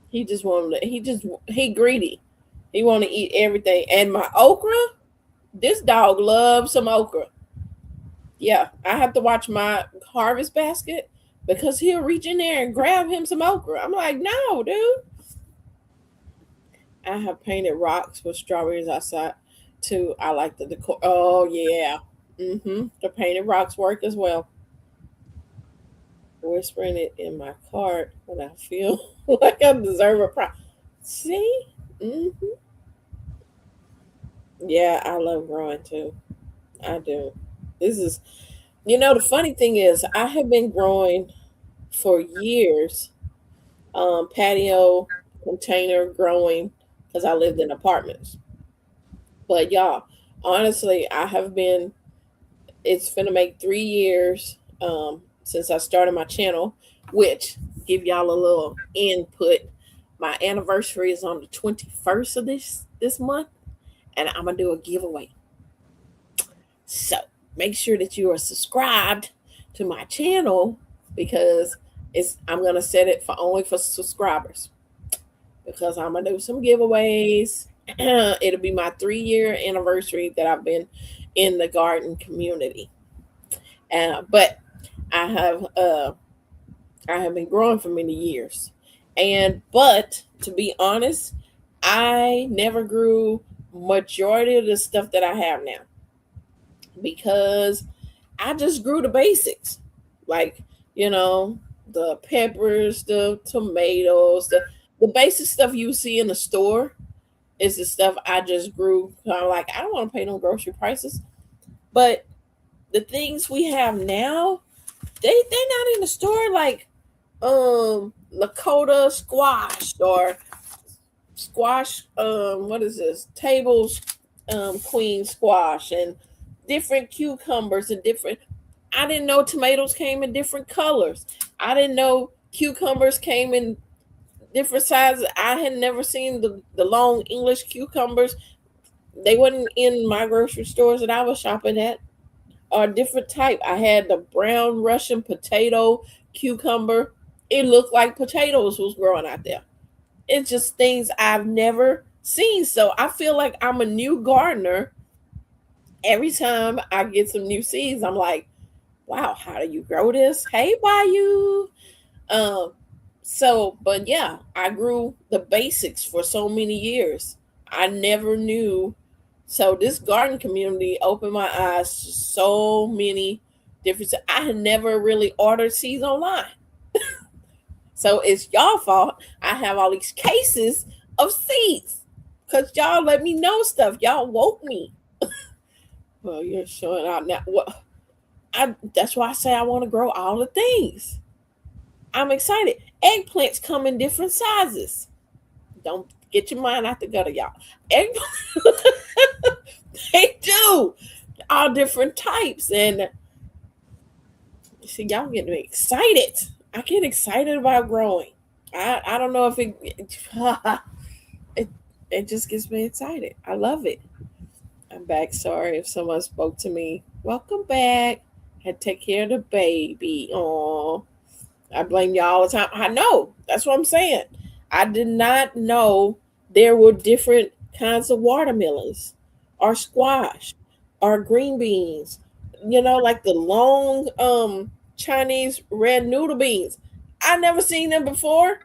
He just wanted to, he greedy. He want to eat everything. And my okra, this dog loves some okra. Yeah, I have to watch my harvest basket because he'll reach in there and grab him some okra. I'm like, no, dude. I have painted rocks with strawberries outside too. I like the decor. Oh yeah. The painted rocks work as well. Whispering it in my cart when I feel like I deserve a prize. See? hmm Yeah, I love growing too. I do. This is, the funny thing is, I have been growing for years, patio container growing because I lived in apartments. But y'all, honestly, it's finna make 3 years since I started my channel, which give y'all a little input. My anniversary is on the 21st of this month, and I'm gonna do a giveaway. So make sure that you are subscribed to my channel because I'm gonna set it for only for subscribers because I'm gonna do some giveaways. It'll be my 3 year anniversary that I've been in the garden community. But I have uh, I have been growing for many years, but to be honest, I never grew majority of the stuff that I have now because I just grew the basics, like you know the peppers, the tomatoes, the basic stuff you see in the store is the stuff I just grew. I'm like, I don't want to pay no grocery prices, but the things we have now, they not in the store like Lakota squash or squash what is this? Tables queen squash and different cucumbers and different I didn't know tomatoes came in different colors. I didn't know cucumbers came in different sizes. I had never seen the long English cucumbers. They wasn't in my grocery stores that I was shopping at. Or different type. I had the brown Russian potato cucumber. It looked like potatoes was growing out there. It's just things I've never seen. So I feel like I'm a new gardener. Every time I get some new seeds, I'm like, wow, how do you grow this? Hey, Bayou. Um, but yeah, I grew the basics for so many years. I never knew. So this garden community opened my eyes to so many different. I had never really ordered seeds online. So it's y'all fault. I have all these cases of seeds because y'all let me know stuff. Y'all woke me. Well, you're showing out now. What? That's why I say I want to grow all the things. I'm excited. Eggplants come in different sizes. Don't get your mind out the gutter, y'all. Eggplant, they do all different types, and see, y'all getting me excited. I get excited about growing. I don't know if it it just gets me excited. I love it. I'm back. Sorry if someone spoke to me. Welcome back. Had to take care of the baby. Oh, I blame y'all all the time. I know. That's what I'm saying. I did not know there were different kinds of watermelons or squash or green beans. Like the long Chinese red noodle beans. I never seen them before.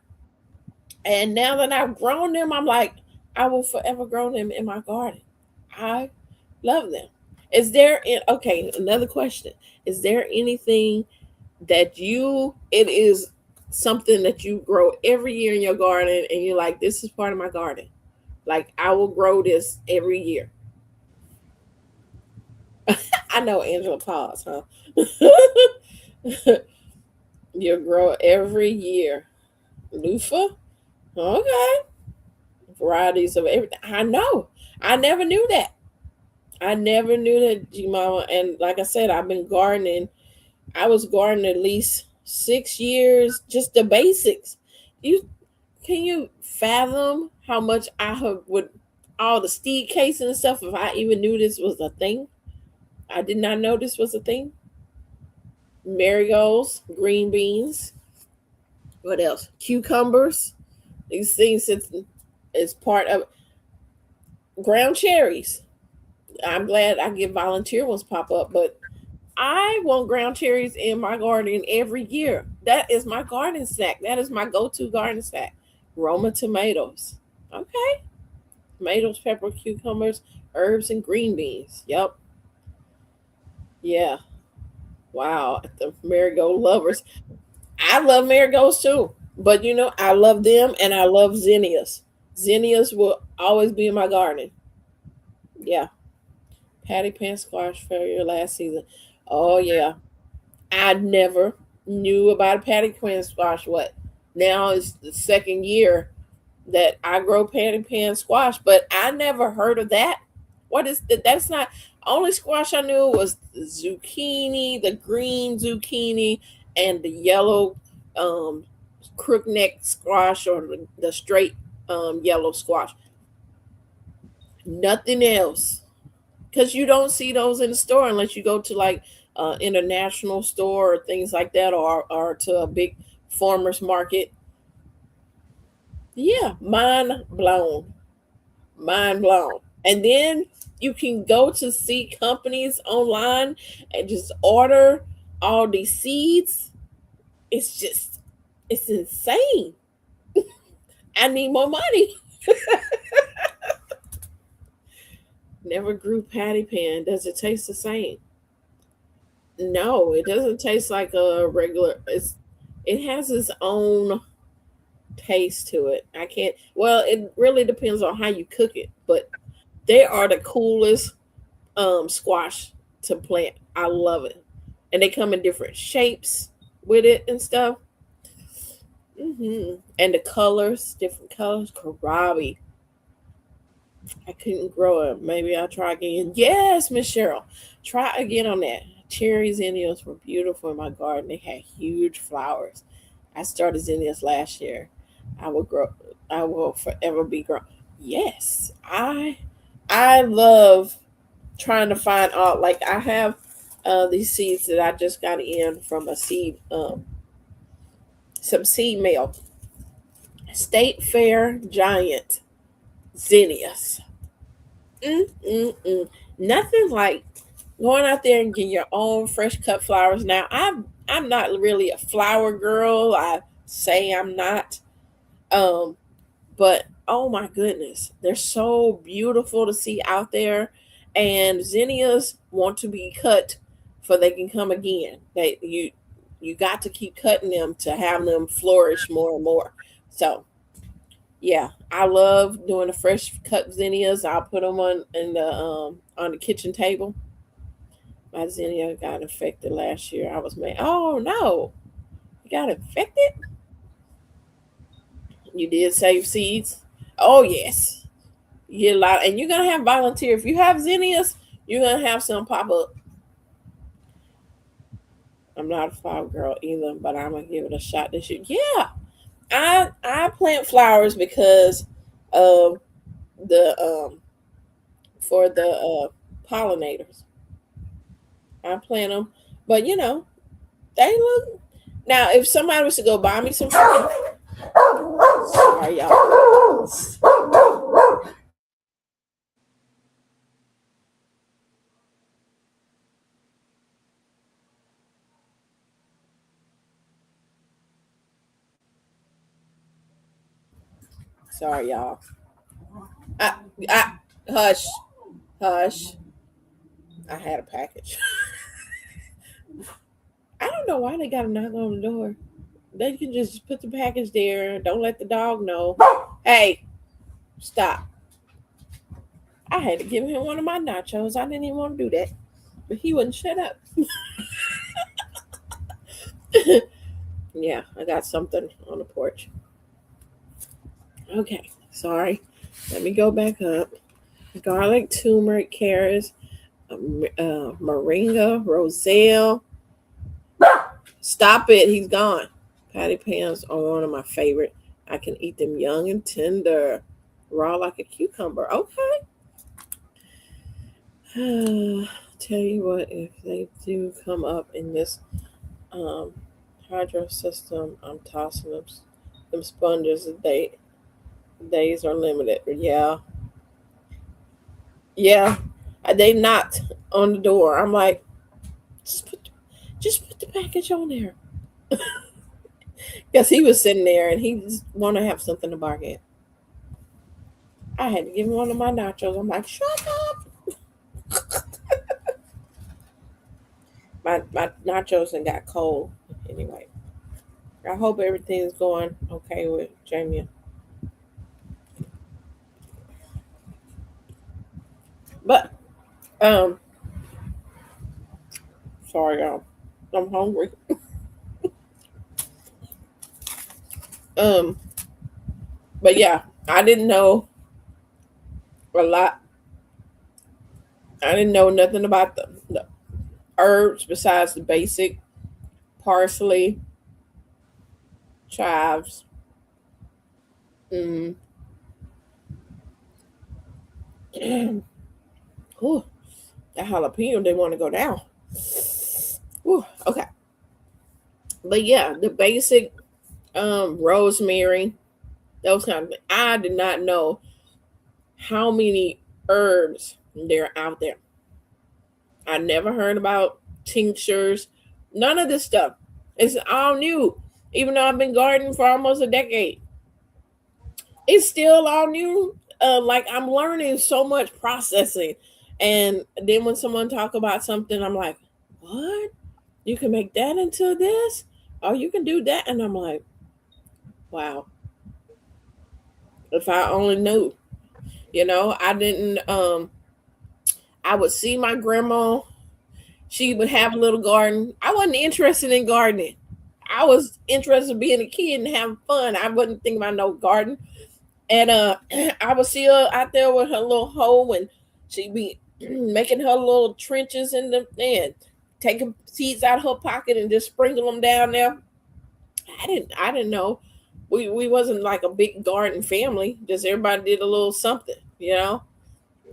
And now that I've grown them, I'm like, I will forever grow them in my garden. I love them. Okay, another question. Is there anything it is something that you grow every year in your garden and you're like, this is part of my garden? Like, I will grow this every year. I know, Angela, pause, huh? You grow every year. Loofah? Okay. Varieties of everything. I know. I never knew that. I never knew that, G Mama. And like I said, I've been gardening. I was gardening at least 6 years, just the basics. You Can you fathom how much I have with all the seed casing and stuff if I even knew this was a thing? I did not know this was a thing. Marigolds, green beans. What else? Cucumbers. These things is part of ground cherries. I'm glad I get volunteer ones pop up, but I want ground cherries in my garden every year. That is my garden snack. That is my go-to garden snack. Roma tomatoes. Okay. Tomatoes, pepper, cucumbers, herbs, and green beans. Yep. Yeah. Wow. The marigold lovers. I love marigolds too. But I love them and I love zinnias. Zinnias will always be in my garden. Yeah. Patty pan squash failure last season. Oh yeah. I never knew about a patty pan squash. What? Now is the second year that I grow patty pan squash, but I never heard of that. What is that? That's not only squash I knew was the zucchini, the green zucchini, and the yellow um, crookneck squash or the straight yellow squash. Nothing else, because you don't see those in the store unless you go to like international store or things like that, or to a big farmers market. Yeah, mind blown. Mind blown. And then you can go to see companies online and just order all these seeds. It's just, it's insane. I need more money. Never grew patty pan. Does it taste the same? No, it doesn't taste like a regular. It has its own taste to it. I can't. Well, it really depends on how you cook it, but they are the coolest squash to plant. I love it, and they come in different shapes with it and stuff. And the colors, different colors. Kohlrabi. I couldn't grow it. Maybe I'll try again. Yes, Miss Cheryl, try again on that. Cherry zinnias were beautiful in my garden. They had huge flowers. I started zinnias last year. I will grow. I will forever be grown. Yes, I love trying to find out. Like I have these seeds that I just got in from a seed, some seed mail. State Fair Giant zinnias. Mm-mm-mm. Nothing like going out there and getting your own fresh cut flowers. Now I'm not really a flower girl. I say I'm not. Um, but oh my goodness, they're so beautiful to see out there. And zinnias want to be cut for they can come again. You got to keep cutting them to have them flourish more and more. So yeah, I love doing the fresh cut zinnias. I'll put them on the kitchen table. My zinnia got infected last year. I was mad. Oh no, you got infected? You did save seeds? Oh yes. You get a lot, and you're gonna have volunteer. If you have zinnias, you're gonna have some pop up. I'm not a flower girl either, but I'm gonna give it a shot this year. Yeah, I plant flowers because of the for the pollinators. I plant them, but they look. Now, if somebody was to go buy me some, sorry y'all, sorry y'all. I, I hush, hush. I had a package. I don't know why they got to knock on the door. They can just put the package there. Don't let the dog know. Hey, stop. I had to give him one of my nachos. I didn't even want to do that, but he wouldn't shut up. Yeah, I got something on the porch. Okay, sorry. Let me go back up. Garlic, turmeric, carrots, moringa, roselle. Stop it. He's gone. Patty pans are one of my favorite. I can eat them young and tender, raw like a cucumber. Okay. Tell you what, if they do come up in this Um, hydro system. I'm tossing them sponges. Days are limited. Yeah, yeah. They knocked on the door. I'm like, just put, just put the package on there. Because he was sitting there and he just want to have something to bark at. I had to give him one of my nachos. I'm like, shut up. My nachos and got cold. Anyway, I hope everything's going okay with Jamie. But um, sorry y'all, I'm hungry. Um, but yeah, I didn't know a lot. I didn't know nothing about the herbs besides the basic parsley, chives. Mm. Ooh, that jalapeno didn't want to go down. Ooh, okay, but yeah, the basic rosemary, those kind of things. I did not know how many herbs there are out there. I never heard about tinctures, none of this stuff. It's all new. Even though I've been gardening for almost a decade, it's still all new. Like I'm learning so much processing, and then when someone talk about something, I'm like, "What? You can make that into this? Oh, you can do that?" And I'm like, "Wow! If I only knew." I didn't. I would see my grandma. She would have a little garden. I wasn't interested in gardening. I was interested in being a kid and having fun. I wasn't thinking about no garden. And I would see her out there with her little hoe, and she'd be making her little trenches in the and taking seeds out of her pocket and just sprinkle them down there. I didn't know. We wasn't like a big garden family. Just everybody did a little something.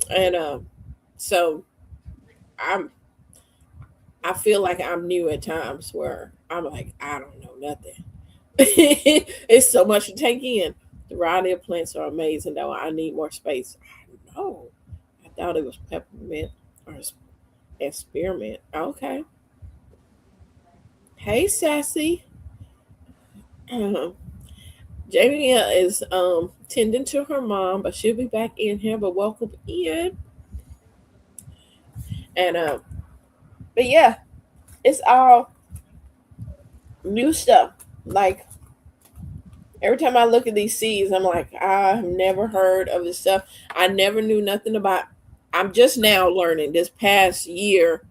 And so I'm I feel like I'm new at times where I'm like, I don't know nothing. It's so much to take in. The variety of plants are amazing, though. I need more space. I know. I thought it was peppermint or spearmint. Okay. Hey, Sassy. Um, Jamie is tending to her mom, but she'll be back in here. But welcome in. And but yeah, it's all new stuff. Like every time I look at these seeds, I'm like, I've never heard of this stuff. I never knew nothing about. I'm just now learning this past year,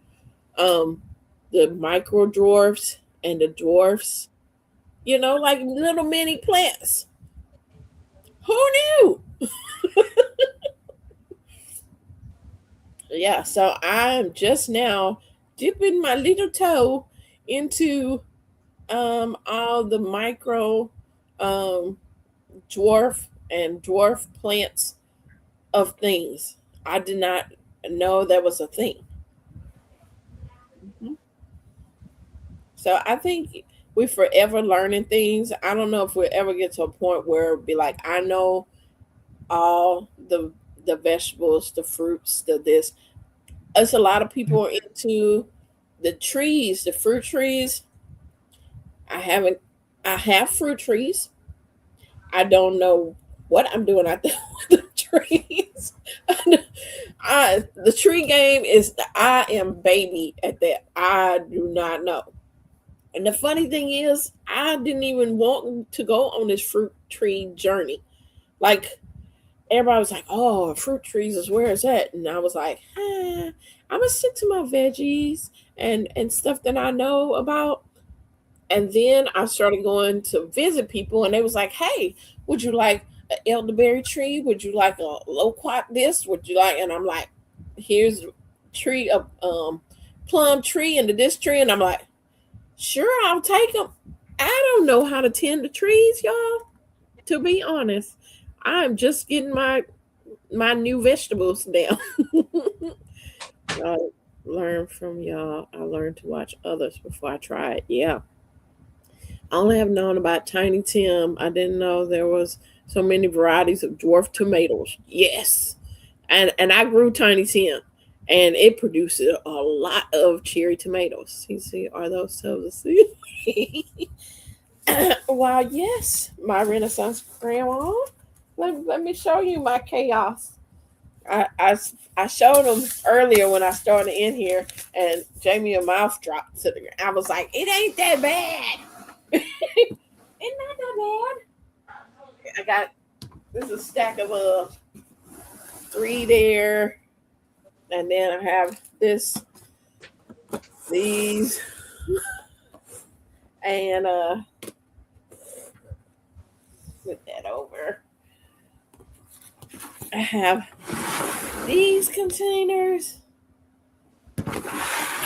um, the micro dwarfs and the dwarfs. Like little mini plants. Who knew? Yeah, so I'm just now dipping my little toe into all the micro um dwarf and dwarf plants of things. I did not know that was a thing. Mhm. So I think we forever learning things. I don't know if we'll ever get to a point where it'll be like I know all the vegetables, the fruits, the this. It's a lot of people are into the trees, the fruit trees. I haven't. I have fruit trees. I don't know what I'm doing out there with the trees. The tree game is I am baby at that. I do not know. And the funny thing is, I didn't even want to go on this fruit tree journey. Like everybody was like, "Oh, fruit trees is where it's at," and I was like, I'm gonna stick to my veggies and stuff that I know about. And then I started going to visit people, and they was like, "Hey, would you like an elderberry tree? Would you like a loquat this? Would you like?" And I'm like, "Here's a tree, a plum tree, and this tree," and I'm like, "Sure, I'll take them." I don't know how to tend the trees, y'all. To be honest, I'm just getting my new vegetables down. uh, Learn from y'all. I learned to watch others before I try it. Yeah. I only have known about Tiny Tim. I didn't know there was so many varieties of dwarf tomatoes. Yes. And I grew Tiny Tim and it produces a lot of cherry tomatoes. You see, are those so the seeds? Wow, yes, my Renaissance grandma. Let me show you my chaos. I, I, I showed them earlier when I started in here, and Jamie a mouth dropped to the ground. I was like, it ain't that bad. It's not that bad. I got this is a stack of three there, and then I have these, and put that over. I have these containers,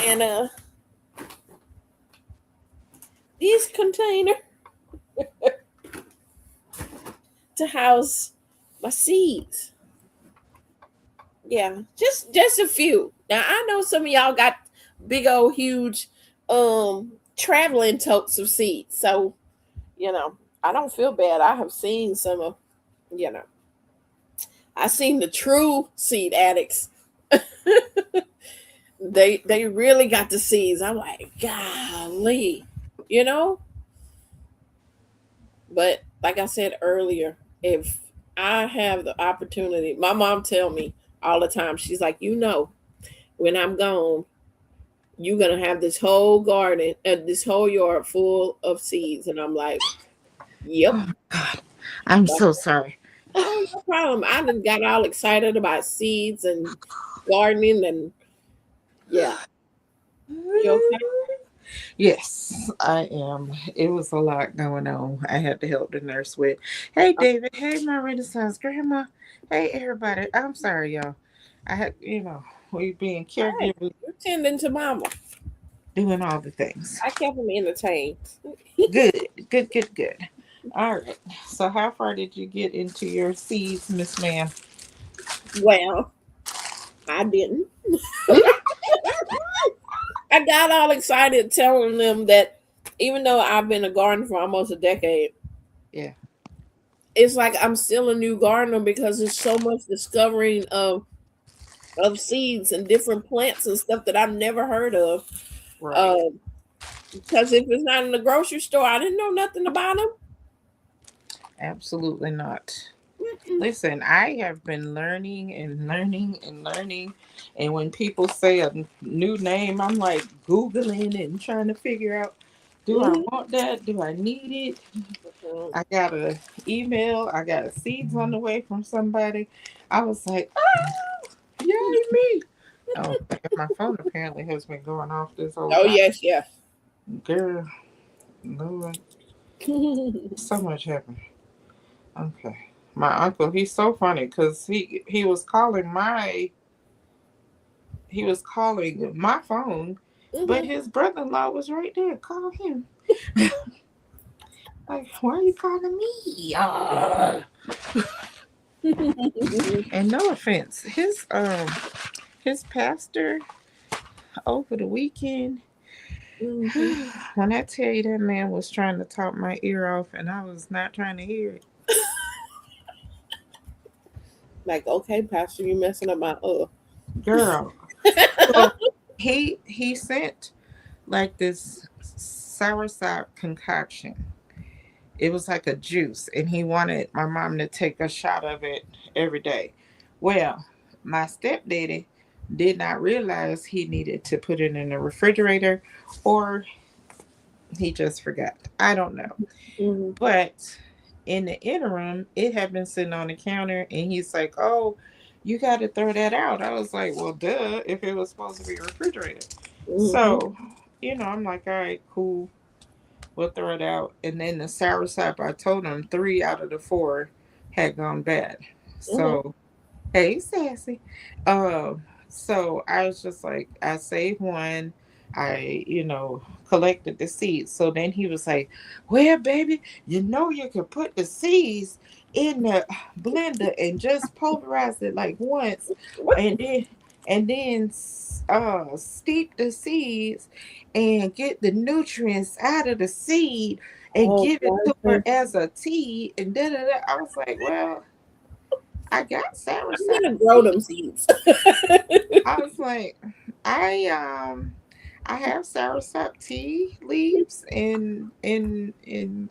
and these containers to house my seeds. Yeah, just a few. Now I know some of y'all got big old huge traveling totes of seeds. So, I don't feel bad. I have seen some of, you know, I seen the true seed addicts. They really got the seeds. I'm like, golly, you know? But like I said earlier, if I have the opportunity, my mom tell me all the time, she's like, when I'm gone, you're gonna have this whole garden, this whole yard full of seeds. And I'm like, yep. Oh God, I'm so sorry. Oh, no problem. I done got all excited about seeds and gardening and yeah. You okay? Yes, I am. It was a lot going on. I had to help the nurse with. Hey, David. Hey, my Renaissance grandma. Hey, everybody. I'm sorry, y'all. I had, we being Hey, caregivers, you're tending to mama. doing all the things. I kept him entertained. Good, good, good, good. All right. So, how far did you get into your seeds, Miss Ma'am? Well, I didn't. I got all excited telling them that even though I've been a gardener for almost a decade, Yeah. it's like I'm still a new gardener because there's so much discovering of seeds and different plants and stuff that I've never heard of. Right. Um, because if it's not in the grocery store, I didn't know nothing about them. Absolutely not. Mm-mm. Listen, I have been learning and learning and learning. And when people say a new name, I'm like Googling and trying to figure out, do I Mhm. want that? Do I need it? Mhm. I got a email. I got seeds on the way from somebody. I was like, oh, yay me. Oh, my phone apparently has been going off this whole Oh time. yes, yes. Girl, Lord, so much happened. Okay. My uncle, he's so funny because he was calling my phone, but Mhm. his brother-in-law was right there. Call him. Like, why are you calling me? And no offense, his pastor over the weekend. Mhm. When I tell you that man was trying to talk my ear off, and I was not trying to hear it, Like, okay, Pastor, you messing up my girl. So he sent like this soursop concoction. It was like a juice, and he wanted my mom to take a shot of it every day. Well, my stepdaddy did not realize he needed to put it in the refrigerator, or he just forgot. I don't know. Mhm. But in the interim, it had been sitting on the counter, and he's like, "Oh, you got to throw that out." I was like, "Well, duh, if it was supposed to be refrigerated." Mhm. So, I'm like, "All right, cool. We'll throw it out." And then the soursop, I told him 3 out of the 4 had gone bad. Mhm. So, hey, sassy. So I was just like, I saved one. I, collected the seeds. So then he was like, "Well, baby, you can put the seeds in the blender and just pulverize it like once, What? and then and then steep the seeds and get the nutrients out of the seed and Oh, give it to her God. as a tea and da da da. I was like, well, I got I'm soursop gonna grow tea. them seeds. I was like, I um I have soursop tea leaves and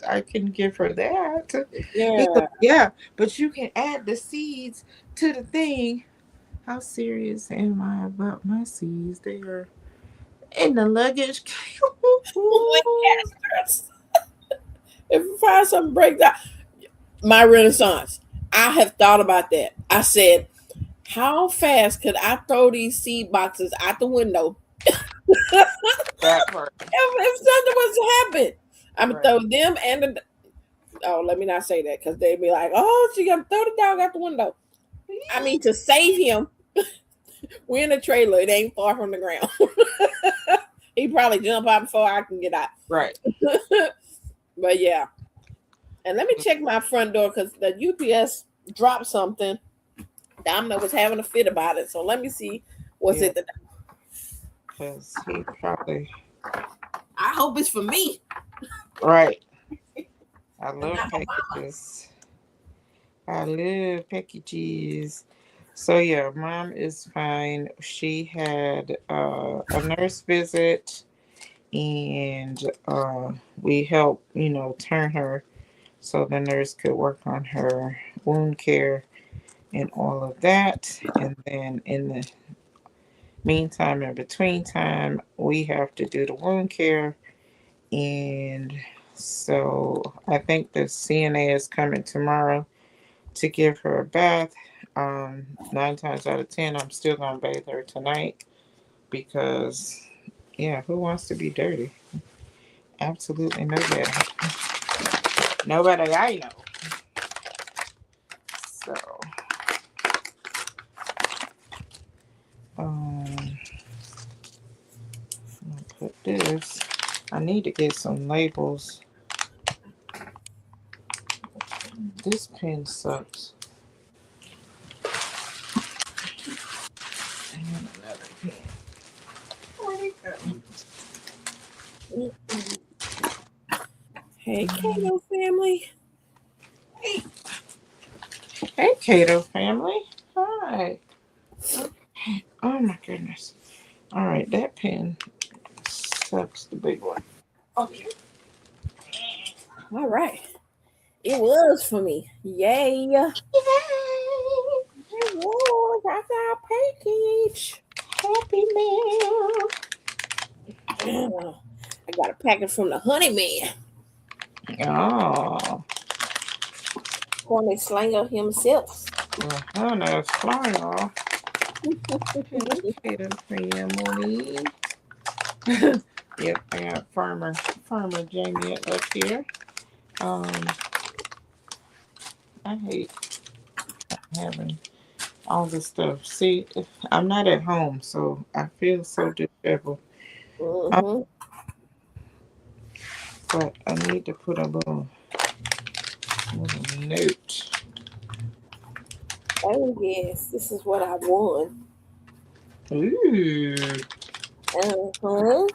I can give her that. He goes, Yeah. yeah, but you can add the seeds to the thing. How serious am I about my seeds? They are in the luggage. If you find something breaks out, my Renaissance. I have thought about that. I said, how fast could I throw these seed boxes out the window That part. if something was to happen? I'm gonna Right. throw them and the. Oh, let me not say that because they'd be like, "Oh, she gonna throw the dog out the window." I mean, to save him, we're in a trailer. It ain't far from the ground. He probably jump out before I can get out. Right. But yeah, and let me check my front door because the UPS dropped something. Domino was having a fit about it. So let me see what's Yeah, it. That because he probably I hope it's for me right. I and love not for mama. packages. I love packages. So yeah, mom is fine. She had a nurse visit and we helped, turn her so the nurse could work on her wound care and all of that. And then in the meantime, in between time, we have to do the wound care. And so I think the CNA is coming tomorrow to give her a bath. 9 times out of 10, I'm still gonna bathe her tonight because, yeah, who wants to be dirty? Absolutely nobody. Nobody I know. So, I'm gonna put this. I need to get some labels. This pen sucks. And another pen. Where'd it go? Hey, Kato family. Hey, Cato family. Hi. Oh my goodness. All right, that pen sucks, the big one. Okay. All right. It was for me. Yay. Yay! It was. That's our package. Happy Meal. I got a package from the Honey Man, Oh, Corny Slanger himself. well, honey, flying off. Hey, Cato family. Yep, I got Farmer Jamie up here. Um, I hate having all this stuff. See, I'm not at home, so I feel so disheveled. Um, Mm-hmm. but I need to put a little note. Oh yes, this is what I won. Ooh, Uh-huh.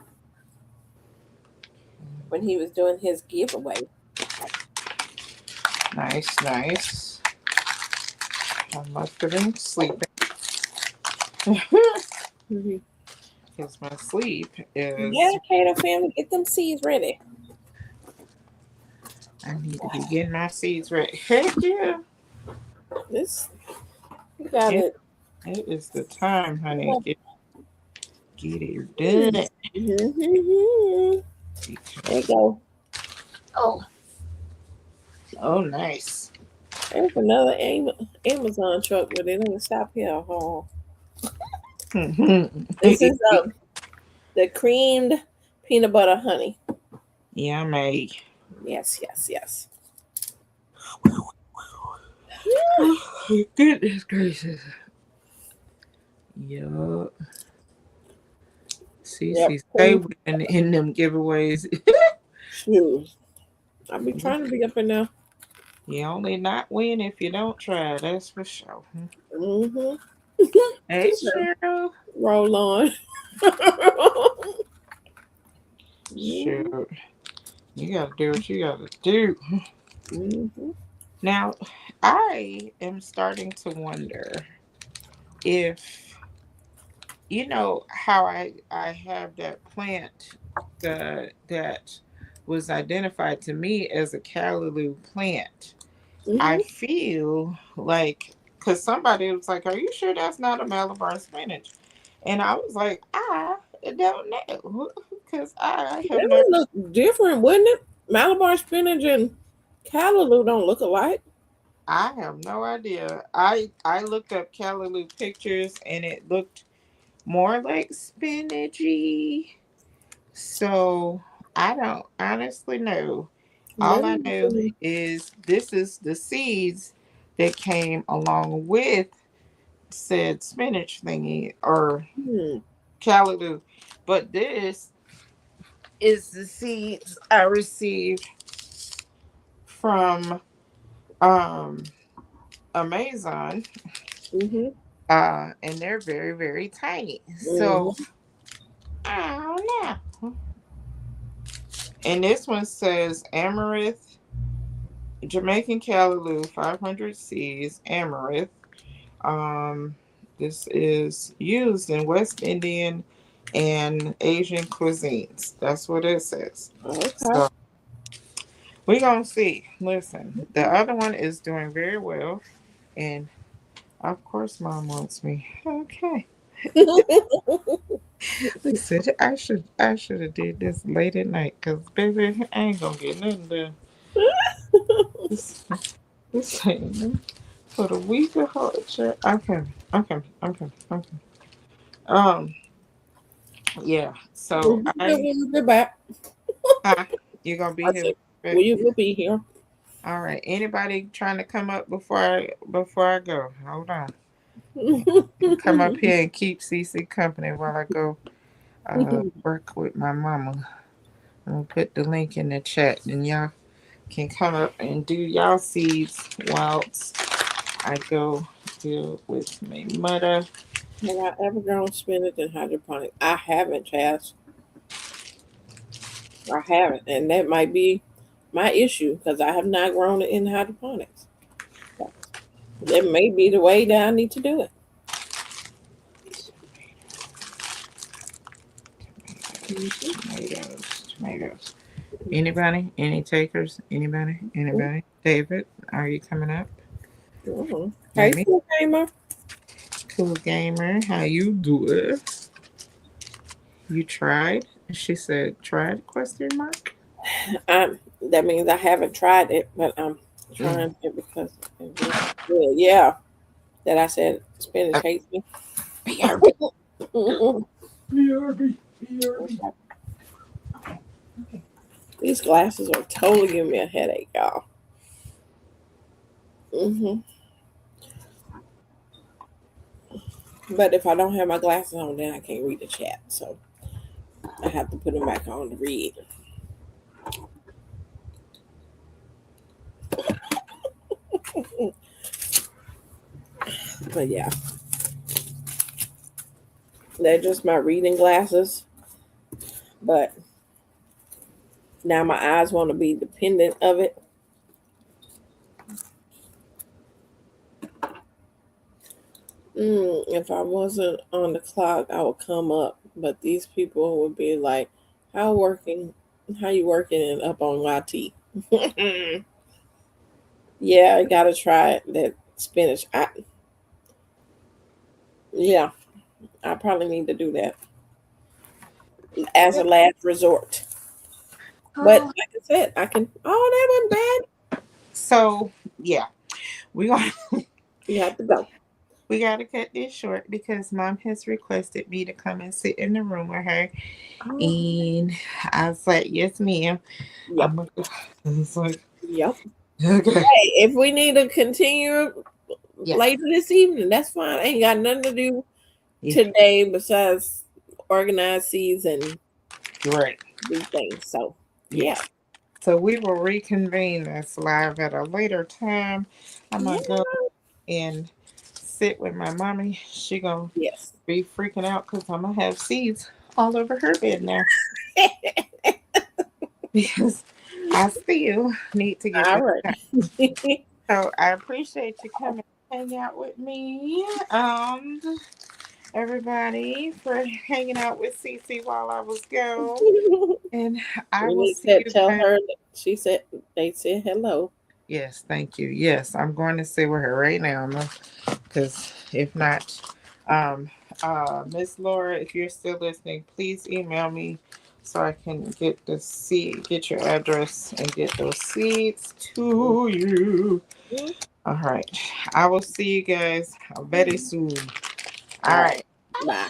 When he was doing his giveaway. nice, nice. I must have been sleeping Mhm. because my sleep is. Yeah, Kato family, get them seeds ready. I need to be getting my seeds ready. Heck yeah. This you got It, it. it is the time, honey. Get it done. Mm-hmm. There you Because, go. oh, oh, nice. There's another Amazon truck, but it doesn't stop here. Oh. This is the creamed peanut butter honey. Yummy. Yes, yes, yes. Oh, goodness gracious. Yup. Yep. Cece stay winning in them giveaways. Shoes. I'll be trying to be up in there. You only not win if you don't try. That's for sure. Mm-hmm. Hey, Cheryl. Roll on. Shoot. You gotta do what you gotta do. Mm-hmm. Now, I am starting to wonder if how I have that plant that was identified to me as a callaloo plant. I Mm-hmm. feel like because somebody was like, "Are you sure that's not a Malabar spinach?" And I was like, "I don't know because I have That never. would look different, wouldn't it? Malabar spinach and callaloo don't look alike. I have no idea. I looked up callaloo pictures and it looked more like spinachy. So I don't honestly know. All Let I me know see. is this is the seeds that came along with said spinach thingy or Hmm. callaloo. But this is the seeds I received from um Amazon. Mm-hmm. And they're very, very tiny. So Mm-hmm. I don't know. And this one says Amaranth, Jamaican Callaloo, 500 Cs, Amaranth. Um, this is used in West Indian and Asian cuisines. That's what it says. Okay. So we're gonna see. Listen, the other one is doing very well, and of course, Mom wants me. Okay. Listen, I should have did this late at night, cause baby, I ain't gonna get nothing done. This, this ain't for the week of culture. Okay. Um, yeah. Well, So you good when you get back. uh, you gonna be I here? said, well, you will be here. All right. Anybody trying to come up before I go? Hold on. Come up here and keep CC company while I go work with my mama. I'm gonna put the link in the chat, and y'all can come up and do y'all seeds whilst I go deal with my mother. Have I ever grown spinach in hydroponic? I haven't, Chaz. I haven't, and that might be my issue because I have not grown it in hydroponics. That may be the way that I need to do it. Mhm. Tomatoes. Anybody? Any takers? Anybody? David, are you coming up? Mhm. Hey, Amy, Cool Gamer. cool gamer, how you doing? You tried? She said, tried? Question mark. That means I haven't tried it, but I'm Mm. trying it because it looks good. Yeah, that I said spinach hates me. BRB, BRB, BRB. These glasses are totally giving me a headache, y'all. Hmm. But if I don't have my glasses on, then I can't read the chat. So I have to put them back on to read. But yeah, they're just my reading glasses. But now my eyes want to be dependent of it. If I wasn't on the clock, I would come up. But these people would be like, "How working? How you working and up on YT?" Yeah, I gotta try it. That spinach. Yeah, I probably need to do that as a last resort. But Oh. like I said, I can. Oh, that wasn't bad. So yeah, we gonna You have to go. we gotta cut this short because Mom has requested me to come and sit in the room with her, Oh, and I was like, yes, ma'am. yep, I'm gonna. It's like yep. okay, Hey, if we need to continue yeah, later this evening, that's fine. I ain't got nothing to do yeah, today besides organize seeds and right, do things. So yeah. yeah. So we will reconvene this live at a later time. I'm Yeah. gonna go and sit with my mommy, she gonna Yes. be freaking out because I'm gonna have seeds all over her bed now because I still need to get All this right. done. So I appreciate you coming to hang out with me. Everybody for hanging out with Cece while I was gone. And I We will need see to you tell guys. her that she said they said hello. Yes, thank you. Yes, I'm going to sit with her right now because if not, Miss Laura, if you're still listening, please email me so I can get the seed, get your address, and get those seeds to you. Mm-hmm. All right. I will see you guys very soon. All All right. right. Bye.